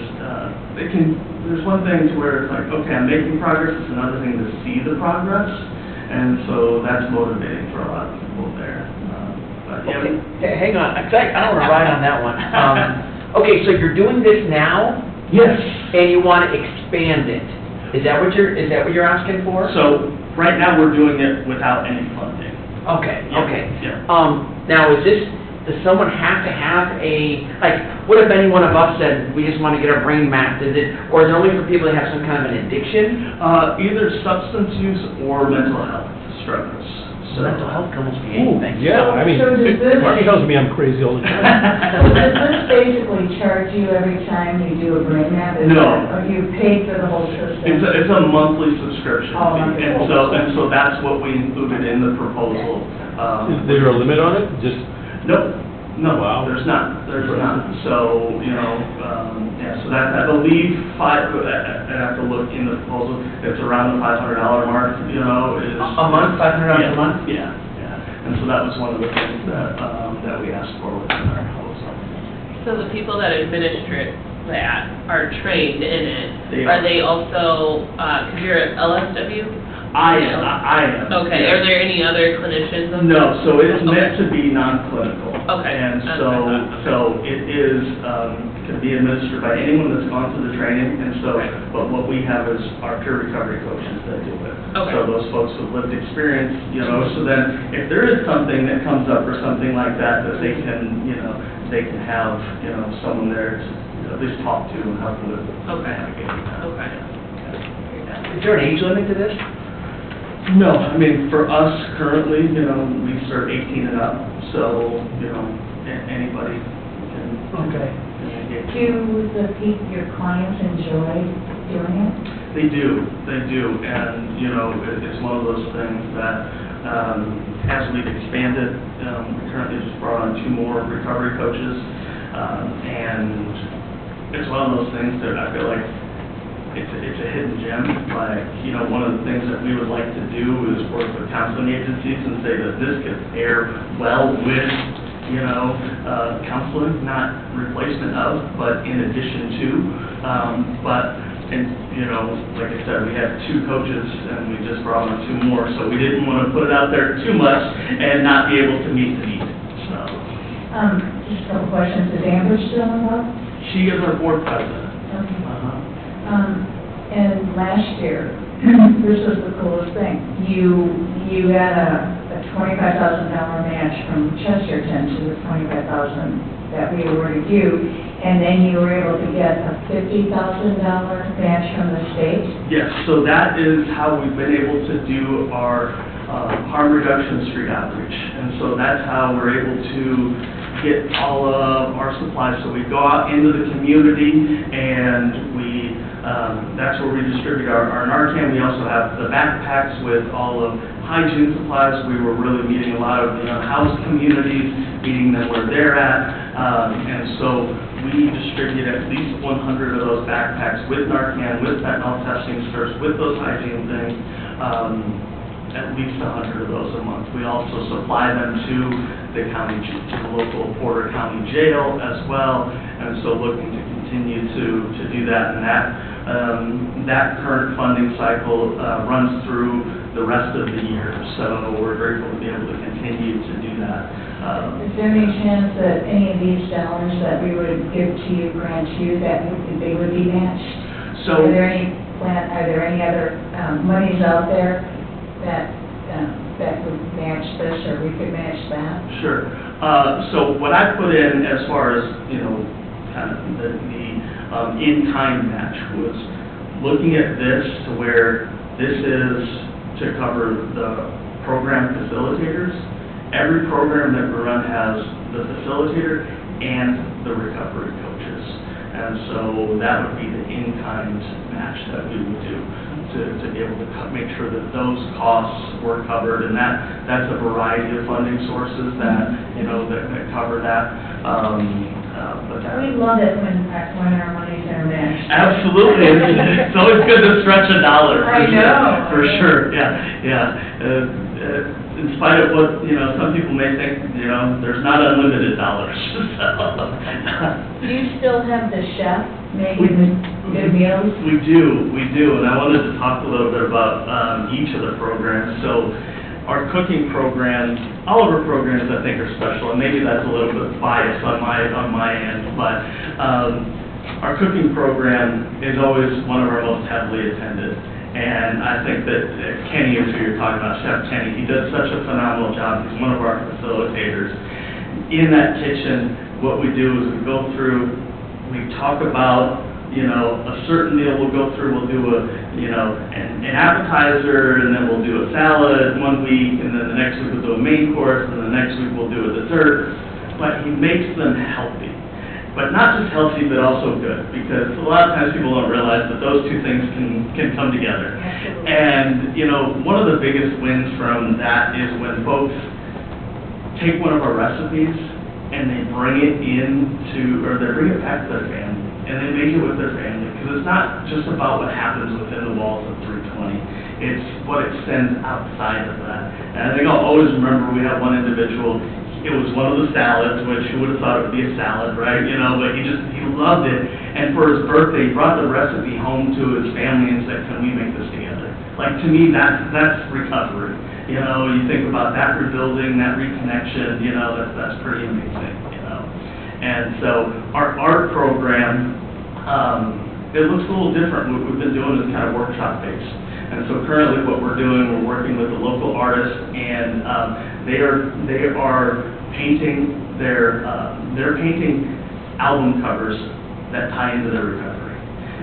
there's one thing to where it's like, okay, I'm making progress, it's another thing to see the progress, and so that's motivating for a lot of people there. But yeah. Okay, hang on, I don't want to ride on that one. Okay, so you're doing this now? Yes. And you want to expand it? Is that what you're asking for? So right now we're doing it without any funding. Okay, Yeah, okay. yeah. Now, does someone have to have what if any one of us said, we just want to get our brain mapped, or is it only for people that have some kind of an addiction? Either substance use or mental health struggles. So mental health can almost be anything. Yeah, I mean, So does this- Marty tells me I'm crazy all the time. So does this basically charge you every time you do a brain map? No. Or you pay for the whole system? It's a monthly subscription Oh, fee, monthly. and so that's what we included in the proposal. Is there a limit on it? Just, Nope, No, Wow. there's not. So, yeah, so that, I believe, I have to look in the proposal, it's around the $500 mark, is. A month, $500 a month? Yeah. And so that was one of the things that we asked for within our proposal. So the people that administer that are trained in it, They are are. they also, because you're at LSW? I am. Okay, are there any other clinicians? No, so it's meant Okay. to be non-clinical. Okay. And That's so, what I thought. so it is, can be administered by anyone that's gone through the training, and so, Okay. but what we have is our peer recovery coaches that do it. Okay. So those folks with lived experience, so then, if there is something that comes up or something like that, that they can, they can have, someone there to at least talk to and help them with Okay. navigating that. Okay. Is there an age limit to this? No, I mean, for us currently, we serve 18 and up, so, anybody can. Okay. can engage. Do your clients enjoy doing it? They do, and, it's one of those things that, as we've expanded, we currently just brought on 2 more recovery coaches, and it's one of those things that I feel like it's a hidden gem. Like, one of the things that we would like to do is work with counseling agencies and say that this could pair well with, counseling, not replacement of, but in addition to. Like I said, we have 2 coaches and we just brought on 2 more, so we didn't want to put it out there too much and not be able to meet the need, so. Just a couple questions. Is Amber still involved? She is our board president. Okay. Uh-huh. And last year, this was the coolest thing. You had a $25,000 match from Chesterton to the $25,000 that we awarded you, and then you were able to get a $50,000 match from the state? Yes, so that is how we've been able to do our harm reduction street outreach. And so that's how we're able to get all of our supplies. So we go out into the community and that's where we distribute our Narcan. We also have the backpacks with all of hygiene supplies. We were really meeting a lot of house communities, meeting them where they're at. And so we distribute at least 100 of those backpacks with Narcan, with fentanyl testing strips, with those hygiene things. At least 100 of those a month. We also supply them to the local Porter County Jail as well, and so looking to continue to do that. And that current funding cycle runs through the rest of the year, so we're grateful to be able to continue to do that. Is there any chance that any of these dollars that we would give to you, grant you, that they would be matched? So, Are there any other monies out there that would match this, or we could match that? Sure. So what I put in as far as, kind of the in-kind match was looking at this to where this is to cover the program facilitators. Every program that we run has the facilitator and the recovery coaches. And so that would be the in-kind match that we would do to be able to make sure that those costs were covered. And that's a variety of funding sources that, that cover that. We love it when our money's are matched. Absolutely. It's always good to stretch a dollar. I know. For sure, yeah. In spite of what, some people may think, there's not unlimited dollars. Do you still have the chef making good meals? We do, and I wanted to talk a little bit about each of the programs. So our cooking program, all of our programs I think are special, and maybe that's a little bit biased on my end, but our cooking program is always one of our most heavily attended. And I think that Kenny is who you're talking about, Chef Kenny. He does such a phenomenal job. He's one of our facilitators. In that kitchen, what we do is we go through, we talk about, a certain meal we'll go through. We'll do an appetizer, and then we'll do a salad one week, and then the next week we'll do a main course, and the next week we'll do a dessert. But he makes them healthy. But not just healthy, but also good, because a lot of times people don't realize that those two things can come together. Absolutely. And, one of the biggest wins from that is when folks take one of our recipes and they bring it they bring it back to their family, and they make it with their family, because it's not just about what happens within the walls of 320, it's what it sends outside of that. And I think I'll always remember, we had one individual, it was one of the salads, which who would have thought it would be a salad, right, but he loved it, and for his birthday, he brought the recipe home to his family and said, can we make this together? Like, to me, that's recovery. You think about that rebuilding, that reconnection, that's pretty amazing, And so our art program, it looks a little different. What we've been doing is kind of workshop-based. And so currently what we're doing, we're working with the local artists, and they are painting they're painting album covers that tie into their recovery.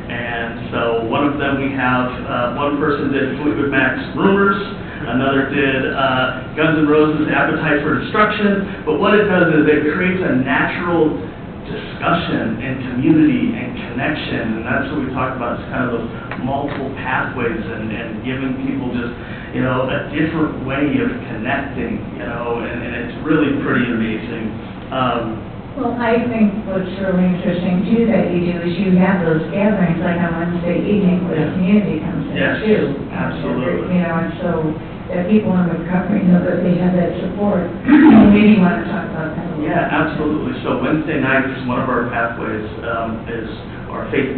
And so one of them, we have, one person did Fleetwood Mac's Rumors, another did Guns N' Roses' Appetite for Destruction, but what it does is it creates a natural discussion and community and connection, and that's what we talk about, is kind of those multiple pathways and giving people just, a different way of connecting, and it's really pretty amazing. Well, I think what's really interesting too that you do is you have those gatherings like on Wednesday evening where the community comes in Yes, too. absolutely. And so that people in recovery know that they have that support. Maybe you want to talk about that a little bit. Yeah, absolutely. So Wednesday nights, one of our pathways is our faith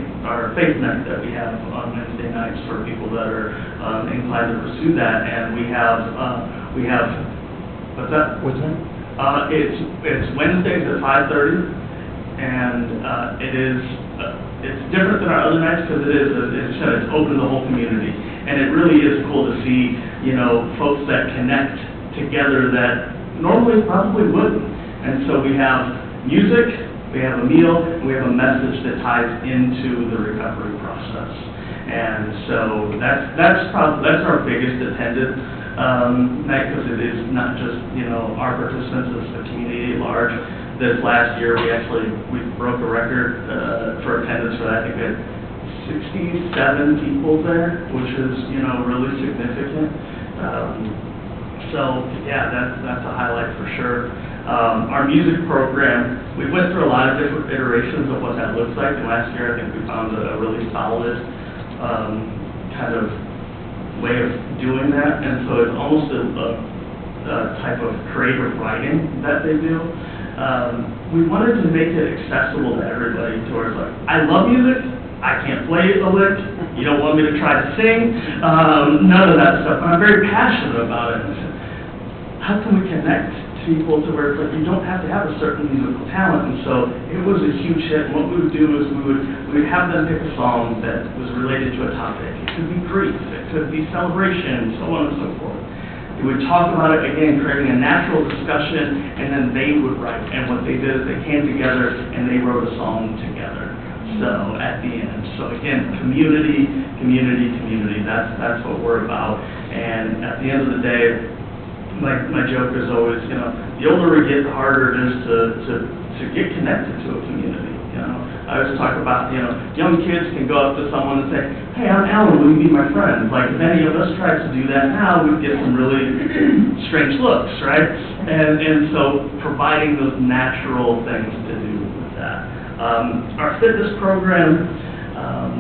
night that we have on Wednesday nights for people that are inclined to pursue that, and we have what's that? What's that? It's Wednesdays at 5:30, and it's different than our other nights because it's open to the whole community, and it really is cool to see folks that connect together that normally probably wouldn't. And so we have music, we have a meal, and we have a message that ties into the recovery process. And so that's our biggest attended night, because it is not just our participants, it's the community at large. This last year we broke a record for attendance for that. I think we had 67 people there, which is really significant. So yeah, that's a highlight for sure. Our music program, we went through a lot of different iterations of what that looks like, and last year I think we found a really solid kind of way of doing that, and so it's almost a type of creative writing that they do. We wanted to make it accessible to everybody, towards like, I love music, I can't play a lick, you don't want me to try to sing, none of that stuff, but I'm very passionate about it. How can we connect people to where it's like you don't have to have a certain musical talent? And so it was a huge hit, and what we would do is we would have them pick a song that was related to a topic. It could be grief, it could be celebration, so on and so forth. We would talk about it again, creating a natural discussion, and then they would write. And what they did is they came together and they wrote a song together. So at the end, so again, community, that's what we're about. And at the end of the day, my joke is always, the older we get, the harder it is to get connected to a community. I always talk about, young kids can go up to someone and say, hey, I'm Alan, will you be my friend? Like, if any of us tried to do that now, we'd get some really strange looks, right? And so providing those natural things to do with that. Our fitness program, as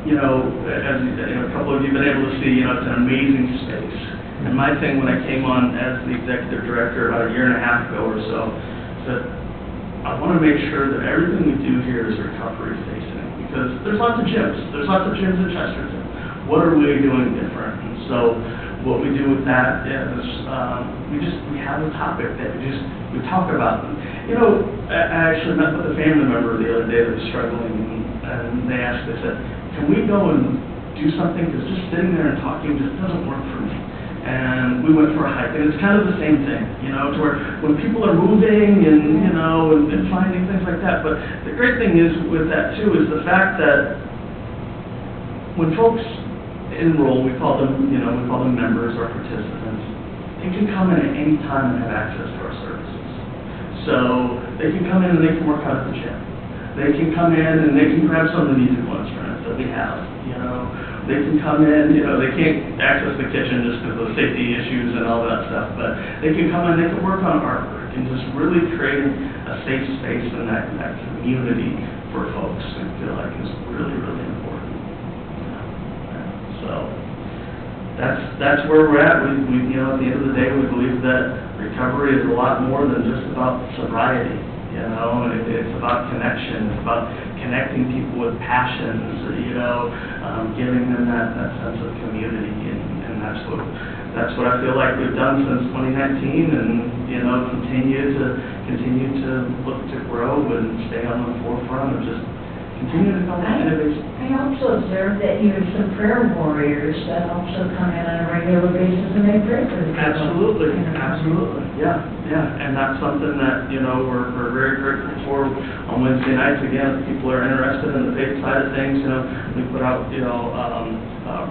a couple of you have been able to see, it's an amazing space. And my thing when I came on as the executive director about a year and a half ago or so, said, I want to make sure that everything we do here is recovery facing, because there's lots of gyms. There's lots of gyms in Chesterton. What are we doing different? And so what we do with that is we have a topic that we talk about. I actually met with a family member the other day that was struggling, and they asked, they said, can we go and do something, because just sitting there and talking just doesn't work for me. And we went for a hike, and it's kind of the same thing, to where when people are moving and, and finding things like that. But the great thing is with that too is the fact that when folks enroll, we call them members or participants, they can come in at any time and have access to our services. So they can come in and they can work out at the gym. They can come in and they can grab some of the musical instruments that we have, they can come in, you know, they can't access the kitchen just because of safety issues and all that stuff, but they can come in, they can work on artwork and just really creating a safe space and that community for folks, I feel like is really, really important. So, that's where we're at. We, you know, at the end of the day, we believe that recovery is a lot more than just about sobriety, you know, and it's about connection, it's about connecting people with passions, you know, giving them that sense of community, and that's what I feel like we've done since 2019, and, you know, continue to look to grow and stay on the forefront of just continue to come with innovation. I also observed that you have some prayer warriors that also come in on a regular basis and they pray for the people. Absolutely, You know. absolutely, yeah, and that's something that, you know, we're very grateful for on Wednesday nights. Again, if people are interested in the faith side of things, you know, we put out, you know,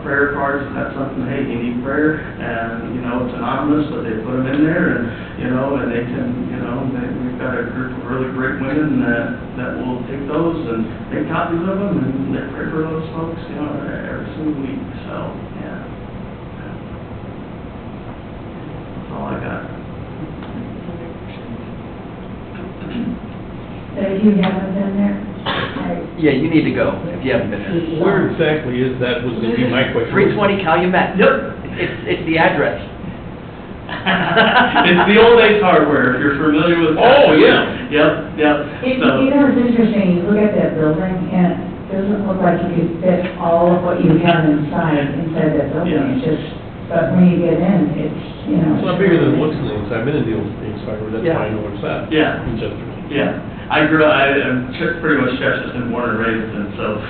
prayer cards, if that's something, hey, you need prayer, and, you know, it's anonymous, but they put them in there, and, you know, and they can, you know, we've got a group of really great women that will take those and make copies of them, and they pray for those folks, you know, every single week, so, yeah. That's all I got. So if you haven't been there, Yeah, you need to go if you haven't been there. Where exactly is that, was going to be my question. 320 Calumet. Yep. It's the address. It's the old Ace Hardware, if you're familiar with that. Oh, yeah. Yep. It, So, you know, it's interesting, you look at that building, and it doesn't look like you could fit all of what you have inside that building. Yeah. It's just, but when you get in, it's, you know. It's not bigger than what's the name, I've been in the old Ace Hardware, that's Yeah. why I know where it's at. Yeah. In Chester. yeah. I'm pretty much Chester, and born and raised, and so,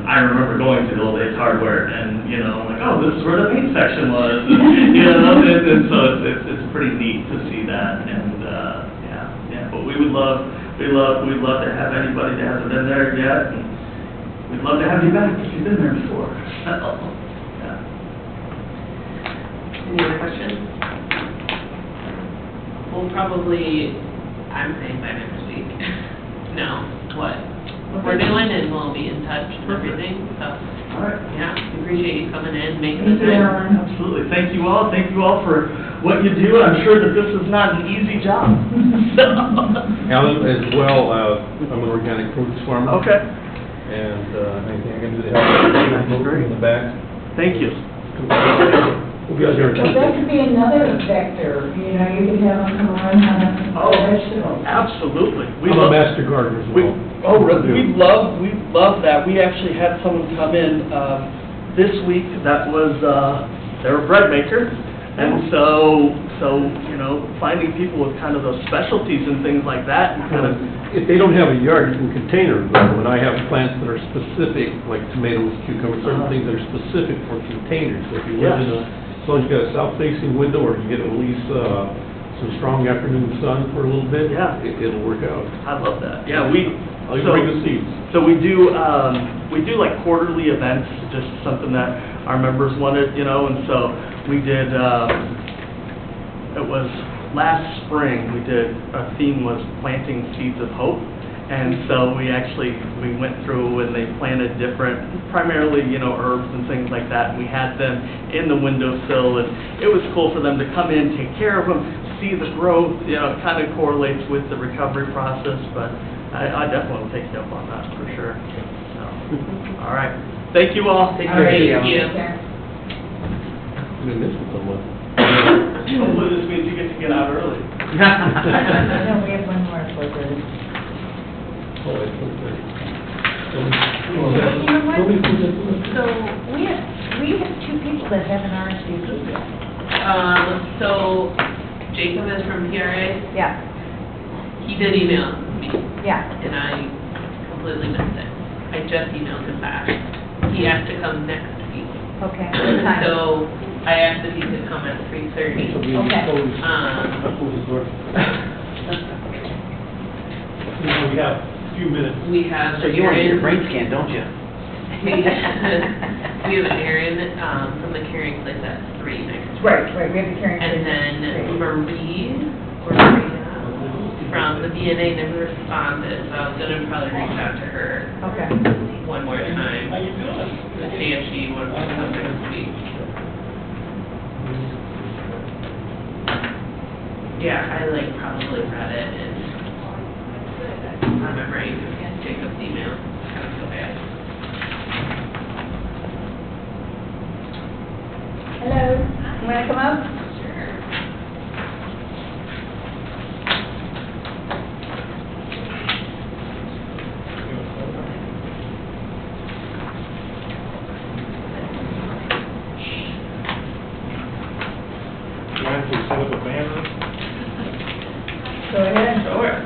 I remember going to the old Ace Hardware, and, you know, I'm like, oh, this is where the paint section was, and, you know, and so it's pretty neat to see that, and, yeah, but we'd love to have anybody that hasn't been there yet, and we'd love to have you back if you've been there before, so, yeah. Any other questions? We'll probably, I'm saying by next week, know what we're doing, and we'll be in touch and everything, so, All right. yeah, appreciate you coming in, making Thank the you, time. Ellen. Absolutely. Thank you all for what you do. I'm sure that this is not an easy job. Alan, as well, I'm an organic produce farmer. Okay. And anything I can do to help, in the back. Thank you. We'll be out there in But that could be another vector, you know, you could have them come around on vegetables. Absolutely. I'm a master gardener as well. We love that. We actually had someone come in this week that was they're a bread maker, and so you know, finding people with kind of those specialties and things like that, and kind of. If they don't have a yard, you can container them, and I have plants that are specific, like tomatoes, cucumbers, certain things that are specific for containers. So if you live in as long as you got a south-facing window, or you get at least some strong afternoon sun for a little bit, Yeah. it'll work out. I love that. Yeah, I'll even bring the seeds. So we do like quarterly events, just something that our members wanted, you know, and so we did, it was last spring, our theme was planting seeds of hope. And so we went through and they planted different, primarily, you know, herbs and things like that. And we had them in the windowsill, and it was cool for them to come in, take care of them, see the growth, you know, it kind of correlates with the recovery process, but I definitely will take you up on that for sure. So, all right. Thank you all. Take care. Thank you. I'm gonna miss someone. Hopefully this means you get to get out early. No, we have one more for the. Oh, it's okay. You know what? So we have two people that haven't RSVP'd yet. So Jacob is from PRA. Yeah, He did email me, yeah. and I completely missed it. I just emailed him back. He has to come next week. Okay, what time? So I asked if he could come at 3:30. Okay. We have a few minutes. We have So you want to get your Aaron. brain scan, don't you? We have an Aaron from the caring place at 3 next week. Right, we have the Karen. And then Marie, or Maria, from the VNA never responded, so I was gonna probably reach out to her Okay. one more time to see if she would come next week. Yeah, I like probably read it and on my brain, Jacob's email, kind of feel bad. Hello, you wanna come up? Mind if we set up a banner? Go ahead. Sure.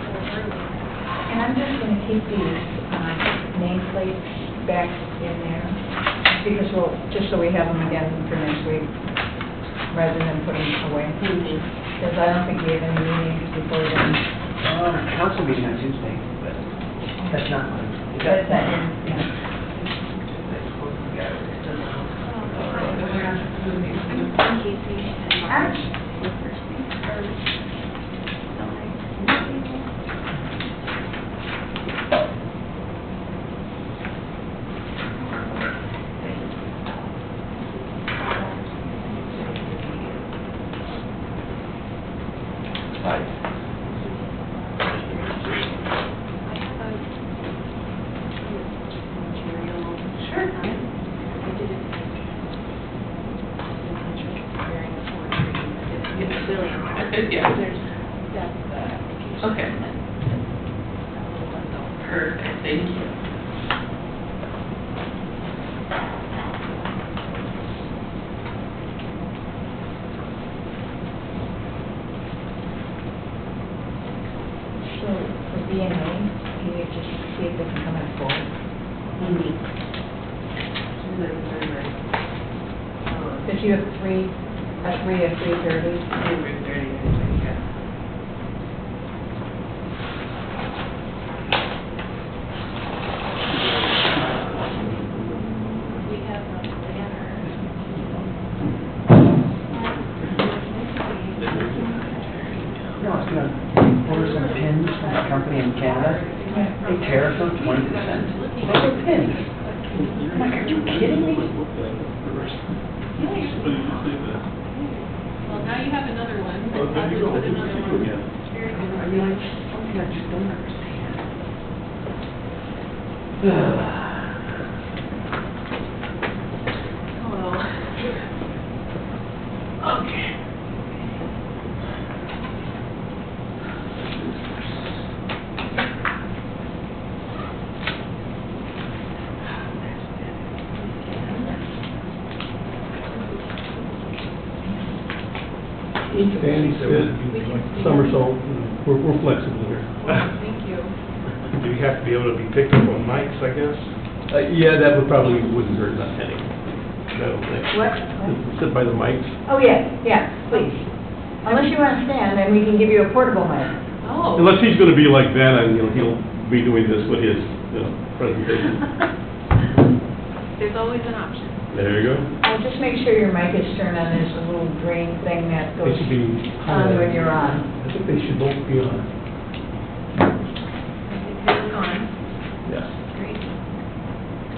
And I'm just gonna keep these nameplates back in there, because we'll, just so we have them again for next week, rather than putting them away. Because I don't think we have any meetings before then. Council meeting on Tuesday, but that's not mine. Is That's that- not, yeah. Yeah. Okay. Perfect, thank you. So for DNA, can you just see if they can come at 4? If you have 3 at 3:30. No, it's gonna order some pins from a company in Canada. They tariff them 20%. Those are pins. I'm like, are you kidding me? Well, now you have another one. Oh, there you go. Put another one. Yeah. Very good. I mean, it's something I just don't understand. Hello. Okay. Andy said, somersault, we're flexible here. Thank you. Do you have to be able to be picked up on mics, I guess? Yeah, that would probably wouldn't hurt that penny. I don't think. What? Sit by the mics. Oh, yeah, please. Unless you want to stand, then we can give you a portable mic. Oh. Unless he's gonna be like that, and, he'll be doing this with his, presentation. There's always an option. There you go. Just make sure your mic is turned on, there's a little green thing that They goes should be. on when you're on. I think they should both be on. It's on. Yes. Great.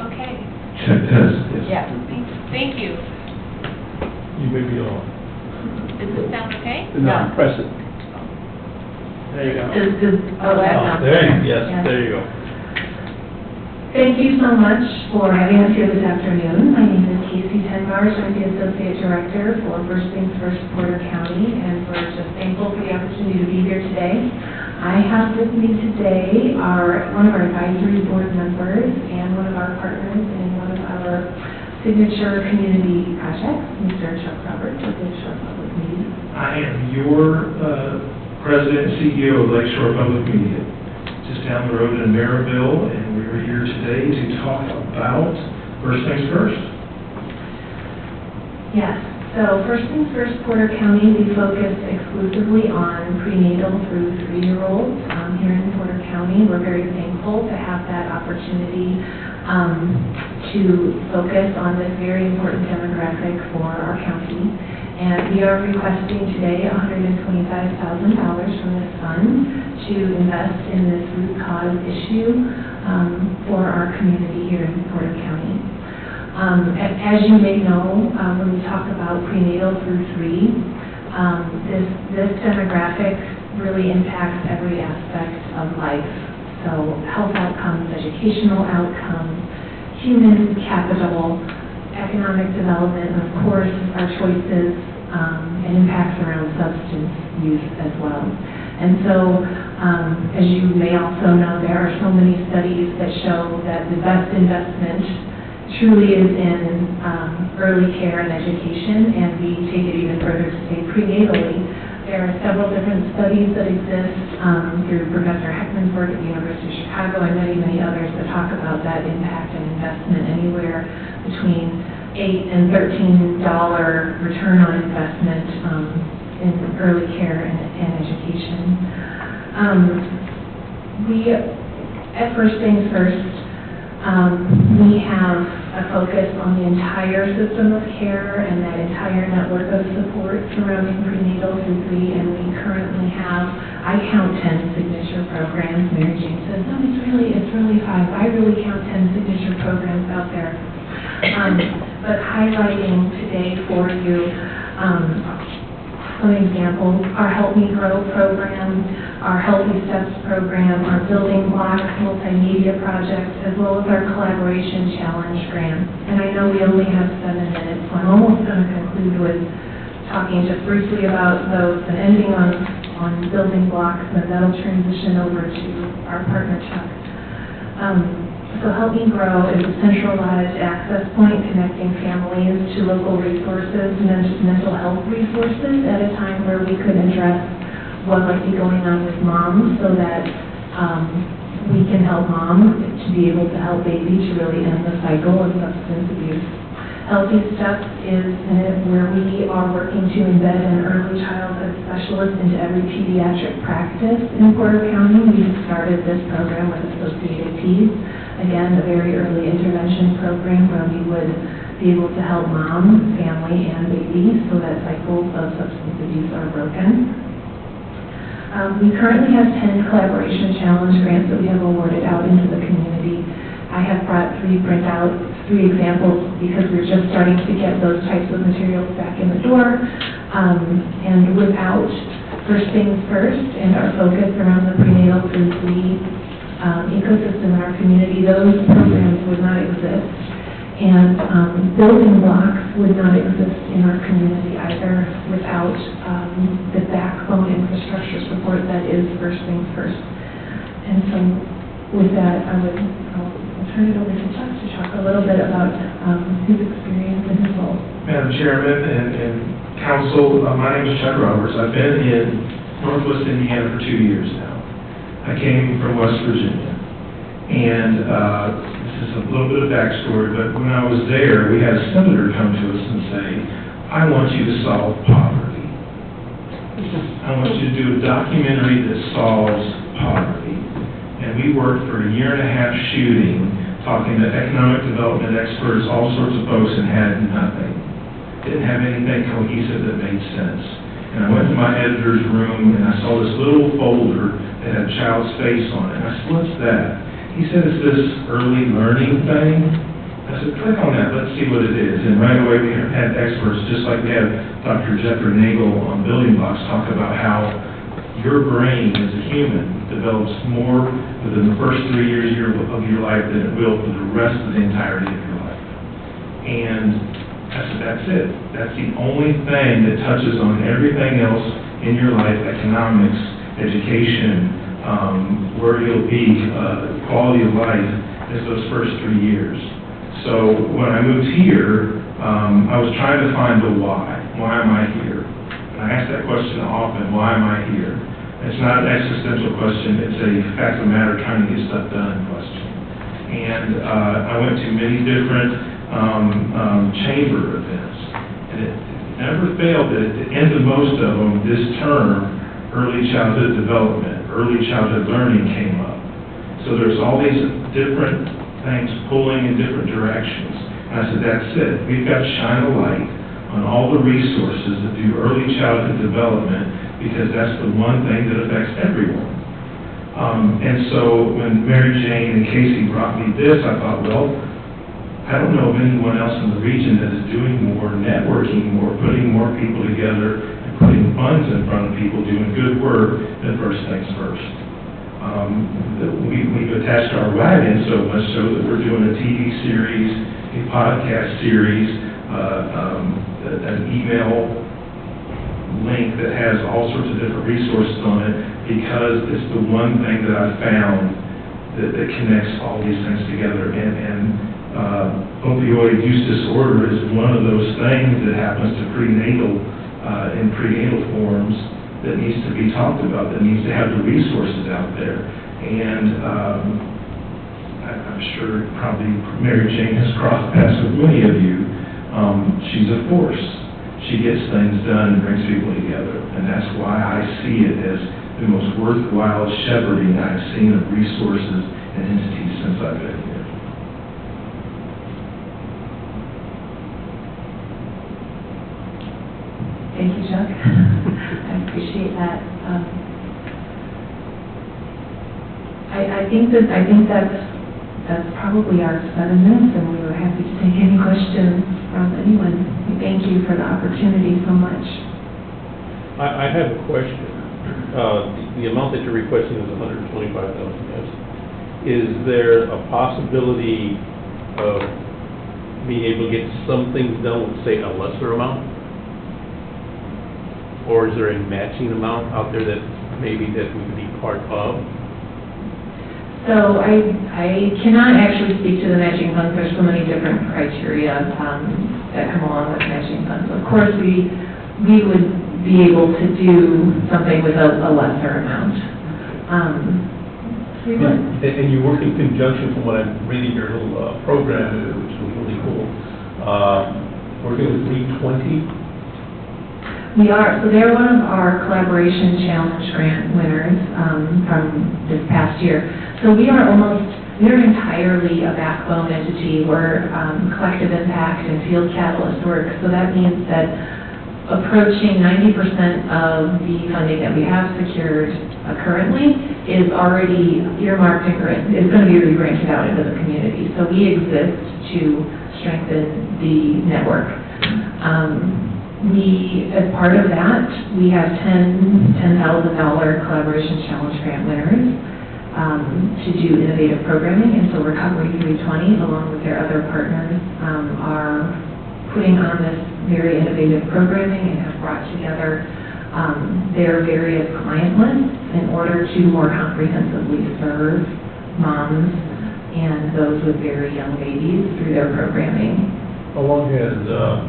Okay. Yes. Yeah. Thank you. You may be on. Does this sound okay? No, press it. There you go. Oh, that's Yes, Yeah. there you go. Thank you so much for having us here this afternoon. My name is Casey Tenmars. I'm the Associate Director for First Things First Porter County, and we're just thankful for the opportunity to be here today. I have with me today one of our advisory board members and one of our partners in one of our signature community projects, Mr. Chuck Roberts of Lakeshore Public Media. I am your President and CEO of Lakeshore Public Media, just down the road in Maryville, and we are here today to talk about First Things First. Yes, so First Things First Porter County, we focus exclusively on prenatal through 3-year-olds here in Porter County. We're very thankful to have that opportunity to focus on this very important demographic for our county. And we are requesting today $125,000 from this fund to invest in this root cause issue for our community here in Porter County. As you may know, when we talk about prenatal through 3, this demographic really impacts every aspect of life. So health outcomes, educational outcomes, human capital, economic development, and of course, our choices and impacts around substance use as well. And so, as you may also know, there are so many studies that show that the best investment truly is in early care and education, and we take it even further to say prenatally. There are several different studies that exist through Professor Heckman's work at the University of Chicago and many, many others that talk about that impact and investment anywhere between $8 and $13 return on investment in early care and education. At First Things First, we have a focus on the entire system of care and that entire network of support surrounding prenatal through 3, and we currently have, I count 10 signature programs. Mary Jane says, no, it's really 5. I really count 10 signature programs out there. But highlighting today for you some examples, our Help Me Grow program, our Healthy Steps program, our Building Blocks multimedia project, as well as our Collaboration Challenge grant. And I know we only have 7 minutes, so I'm almost going to conclude with talking just briefly about those and ending on Building Blocks, and that'll transition over to our partner Chuck. So Help Me Grow is a centralized access point connecting families to local resources and mental health resources at a time where we could address what might be going on with moms so that we can help mom to be able to help baby to really end the cycle of substance abuse. Healthy Steps is where we are working to embed an early childhood specialist into every pediatric practice in Porter County. We started this program with Associated Peds. Again, a very early intervention program where we would be able to help mom, family, and baby so that cycles of substance abuse are broken. We currently have 10 Collaboration Challenge grants that we have awarded out into the community. I have brought 3 examples because we're just starting to get those types of materials back in the door. And without First Things First and our focus around the prenatal through 3 ecosystem in our community, those programs would not exist. And Building Blocks would not exist in our community either without the backbone infrastructure support that is First Things First. And so with that, I'll turn it over to Chuck to talk a little bit about his experience and his role. Madam Chairman and Council, my name is Chuck Roberts. I've been in Northwest Indiana for 2 years now. I came from West Virginia, and this is a little bit of backstory, but when I was there, we had a senator come to us and say, I want you to solve poverty. I want you to do a documentary that solves poverty. And we worked for a 1.5 years shooting, talking to economic development experts, all sorts of folks, and had nothing. Didn't have anything cohesive that made sense. And I went to my editor's room, and I saw this little folder that had a child's face on it. And I said, what's that? He said, it's this early learning thing. I said, click on that, let's see what it is. And right away we had experts, just like we had Dr. Jeffrey Nagel on Building Blocks, talk about how your brain as a human develops more within the first 3 years of your life than it will for the rest of the entirety of your life. And I said, that's it. That's the only thing that touches on everything else in your life, economics, education, where you'll be, quality of life, is those first 3 years. So when I moved here, I was trying to find the why. Why am I here? And I ask that question often, why am I here? It's not an existential question, it's a fact of the matter, trying to get stuff done question. And I went to many different chamber events, and it never failed that at the end of most of them, this term, early childhood development, early childhood learning came up. So there's all these different things pulling in different directions. And I said, that's it. We've got to shine a light on all the resources that do early childhood development, because that's the one thing that affects everyone. And so when Mary Jane and Casey brought me this, I thought, well, I don't know of anyone else in the region that is doing more networking, more putting more people together, and putting funds in front of people doing good work than First Things First. We've attached our wagon so much so that we're doing a TV series, a podcast series, an email link that has all sorts of different resources on it, because it's the one thing that I've found that connects all these things together. And opioid use disorder is one of those things that happens to in prenatal forms that needs to be talked about, that needs to have the resources out there. And I'm sure probably Mary Jane has crossed paths with many of you. She's a force. She gets things done and brings people together. And that's why I see it as the most worthwhile shepherding I've seen of resources and entities since I've been here. Thank you, Chuck. I appreciate that. I think that's probably our 7 minutes, and we were happy to take any questions from anyone. We thank you for the opportunity so much. I have a question. The amount that you're requesting is $125,000, yes. Is there a possibility of being able to get some things done with, say, a lesser amount? Or is there a matching amount out there that maybe that we could be part of? So I cannot actually speak to the matching funds. There's so many different criteria that come along with matching funds. Of course, we would be able to do something with a lesser amount. We would. And you work in conjunction, from what I'm reading your little program, which was really cool, working with 320. We are. So they're one of our collaboration challenge grant winners from this past year. So we're entirely a backbone entity. We're collective impact and field catalyst work. So that means that approaching 90% of the funding that we have secured currently is already earmarked and is going to be re-granted out into the community. So we exist to strengthen the network. As part of that, we have $10,000 collaboration challenge grant winners to do innovative programming, and so Recovery 320, along with their other partners, are putting on this very innovative programming and have brought together their various client lists in order to more comprehensively serve moms and those with very young babies through their programming. How long has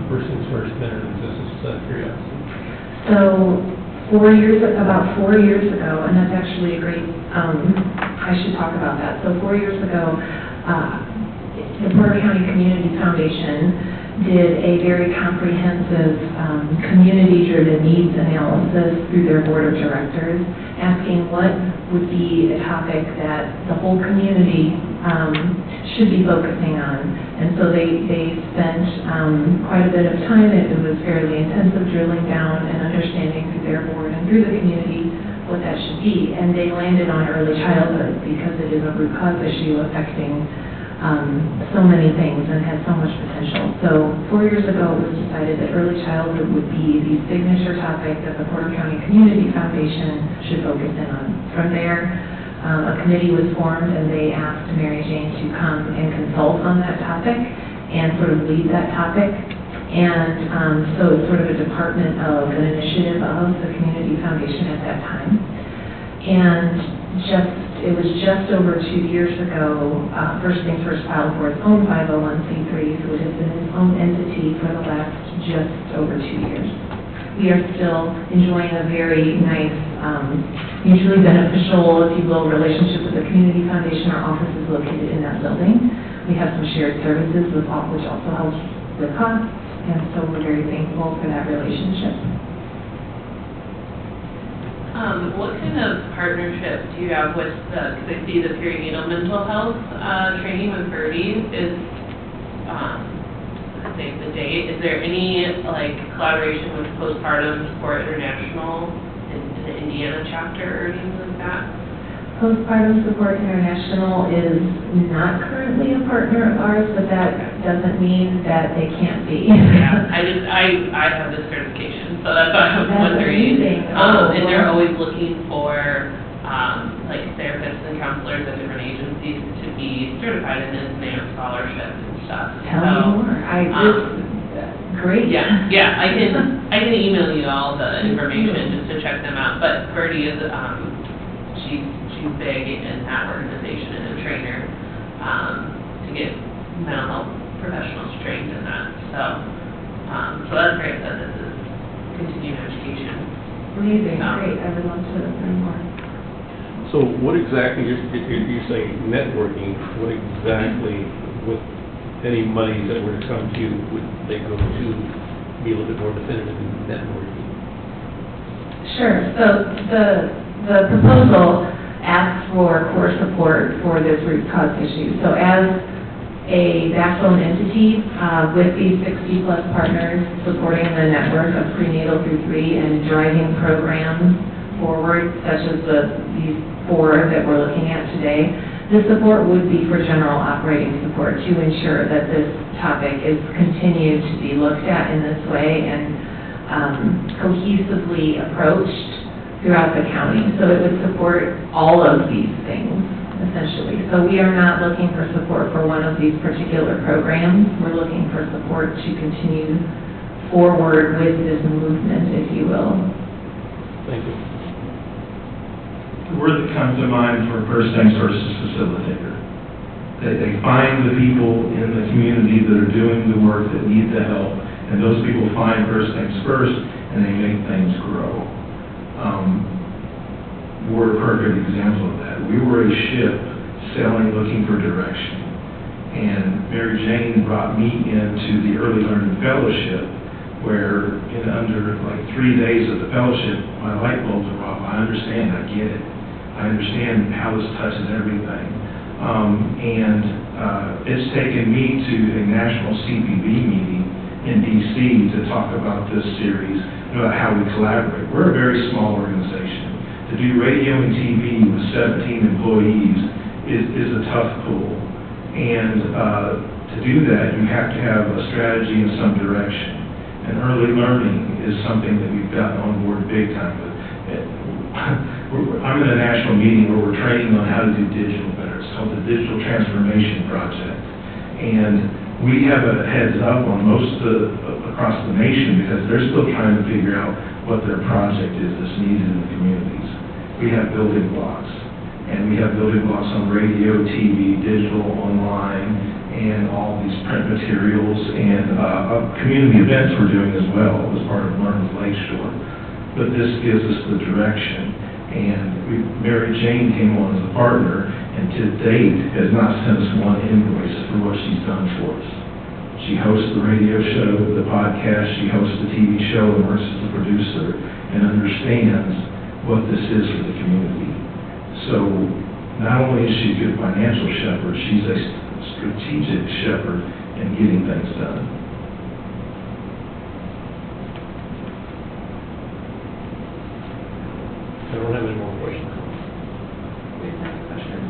First Things First been in existence, just out of curiosity? So about 4 years ago, and that's actually a great, I should talk about that. So 4 years ago, the Porter County Community Foundation did a very comprehensive community-driven needs analysis through their board of directors, asking what would be a topic that the whole community should be focusing on. And so they spent quite a bit of time. It was fairly intensive drilling down and understanding through their board and through the community what that should be. And they landed on early childhood because it is a root cause issue affecting so many things and has so much potential. So 4 years ago, it was decided that early childhood would be the signature topic that the Porter County Community Foundation should focus in on. From there, a committee was formed, and they asked Mary Jane to come and consult on that topic and sort of lead that topic. And so it's sort of a department of an initiative of the Community Foundation at that time. And it was just over 2 years ago, First Things First filed for its own 501c3, so it has been its own entity for the last just over 2 years. We are still enjoying a very nice, mutually beneficial, if you will, relationship with the Community Foundation. Our office is located in that building. We have some shared services, which also helps with costs, and so we're very thankful for that relationship. What kind of partnership do you have with because I see the perinatal mental health, training with Birdie is, save the date. Is there any, like, collaboration with Postpartum Support International in the Indiana chapter or anything like that? Postpartum Support International is not currently a partner of ours, but that doesn't mean that they can't be. Yeah, I have this certification, so that's why I was That's wondering. amazing. And they're always looking for, like, therapists and counselors at different agencies to be certified in this NAM scholarship and stuff. Tell me more. Great. Yeah, I can email you all the information just to check them out, but Birdie is, she's big in that organization and a trainer, to get mental health professionals trained in that, so that's great that this is continuing education. Amazing, great, I would love to learn more. So what exactly, you're saying networking, what exactly, with any money that were to come to you, would they go to be a little bit more definitive in networking? Sure, so the proposal asks for core support for this root cause issue. So as a backbone entity with these 60-plus partners supporting the network of prenatal through 3 and driving programs forward, such as these 4 that we're looking at today, the support would be for general operating support to ensure that this topic is continued to be looked at in this way and cohesively approached throughout the county. So it would support all of these things, essentially. So we are not looking for support for one of these particular programs. We're looking for support to continue forward with this movement, if you will. Thank you. The word that comes to mind for First Things First is facilitator. They find the people in the community that are doing the work that need the help, and those people find First Things First, and they make things grow. We're a perfect example of that. We were a ship sailing looking for direction, and Mary Jane brought me into the Early Learning Fellowship, where in under like 3 days of the fellowship, my light bulbs are off. I understand, I get it. I understand how this touches everything. It's taken me to a national CPB meeting in DC to talk about this series, about how we collaborate. We're a very small organization. To do radio and TV with 17 employees is a tough pull. And to do that, you have to have a strategy and some direction. And early learning is something that we've gotten on board big time with. I'm in a national meeting where we're training on how to do digital better. It's called the Digital Transformation Project. And we have a heads up on most across the nation because they're still trying to figure out what their project is that's needed in the communities. We have building blocks. And we have building blocks on radio, TV, digital, online, and all these print materials and community events we're doing as well as part of Learn with Lakeshore. But this gives us the direction. And Mary Jane came on as a partner, and to date has not sent us one invoice for what she's done for us. She hosts the radio show, the podcast, she hosts the TV show and works as the producer and understands what this is for the community. So not only is she a good financial shepherd, she's a strategic shepherd in getting things done. I don't have any more questions. Next question.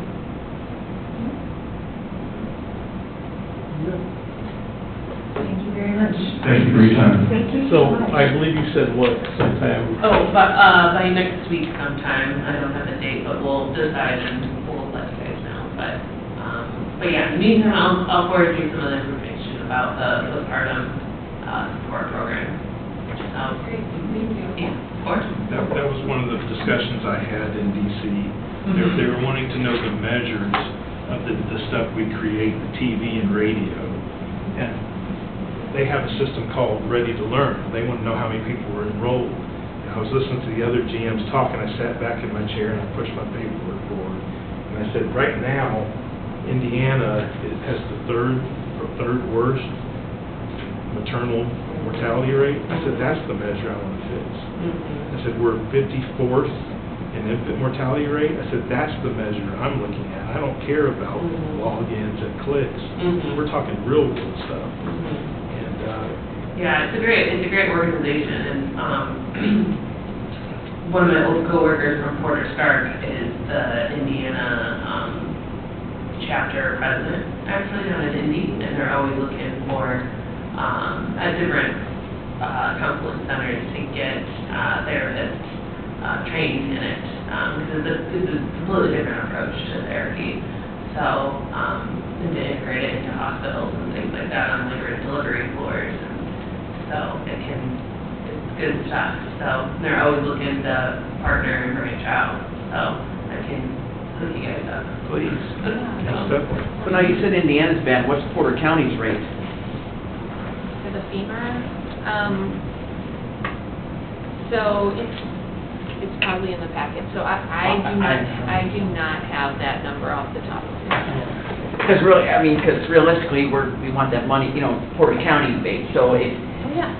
Thank you very much. Thank you for your time. Thank you So, so much. I believe you said what, sometime? Oh, by next week sometime, I don't have a date, but we'll decide and we'll let you guys know, but yeah, in the meantime, I'll forward you some of the information about the postpartum, support program. Great, thank you. Yeah, of course. That was one of the discussions I had in DC. They were wanting to know the measures of the stuff we create, the TV and radio. And they have a system called Ready to Learn. They want to know how many people were enrolled. And I was listening to the other GMs talk, and I sat back in my chair and I pushed my paperwork forward. And I said, right now, Indiana has the third worst maternal mortality rate. I said, that's the measure I want to fix. I said, we're 54th and infant mortality rate, I said, that's the measure I'm looking at. I don't care about logins and clicks. We're talking real world stuff. And, yeah, it's a great organization, and, one of my old coworkers from Porter Stark is the Indiana, chapter president, actually, on an Indy, and they're always looking for, at different, counseling centers to get, therapists, trained in it, because it's a completely different approach to therapy. So, and to integrate it into hospitals and things like that on labor and delivery floors, and so it's good stuff. So they're always looking to partner and branch out, so I can hook you guys up. Please. definitely. So now you said Indiana's bad, what's Porter County's rate? For the FEMA, so it's probably in the packet, so I do not have that number off the top of my head. Because really, I mean, because realistically, we want that money, you know, Porter County based, so if, Oh, yeah.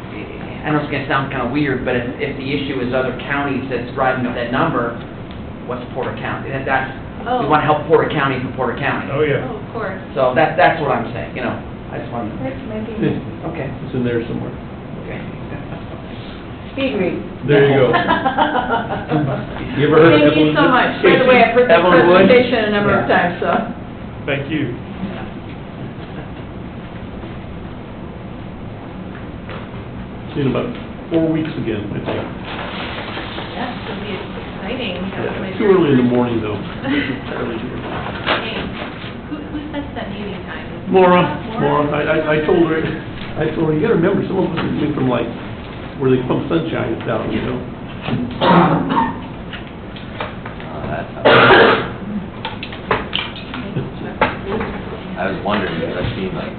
I know it's gonna sound kind of weird, but if the issue is other counties that's driving up that number, what's Porter County? We wanna help Porter County for Porter County. Oh, yeah. Oh, of course. So that's what I'm saying, you know, I just wanted to, okay, It's in there somewhere. okay. Speed read. There you go. You ever heard of Thank you Evelyn so Wood? much. By the way, I've heard this Evelyn Wood? presentation a number of times, so. Thank you. See in about 4 weeks again, I think. Yes, it'll be exciting. Yeah, too early in the morning, though. Hey, who sets that meeting time? Laura, I told her, you gotta remember, some of us are coming from like, where they pump sunshine down, you know? I was wondering, because I've seen like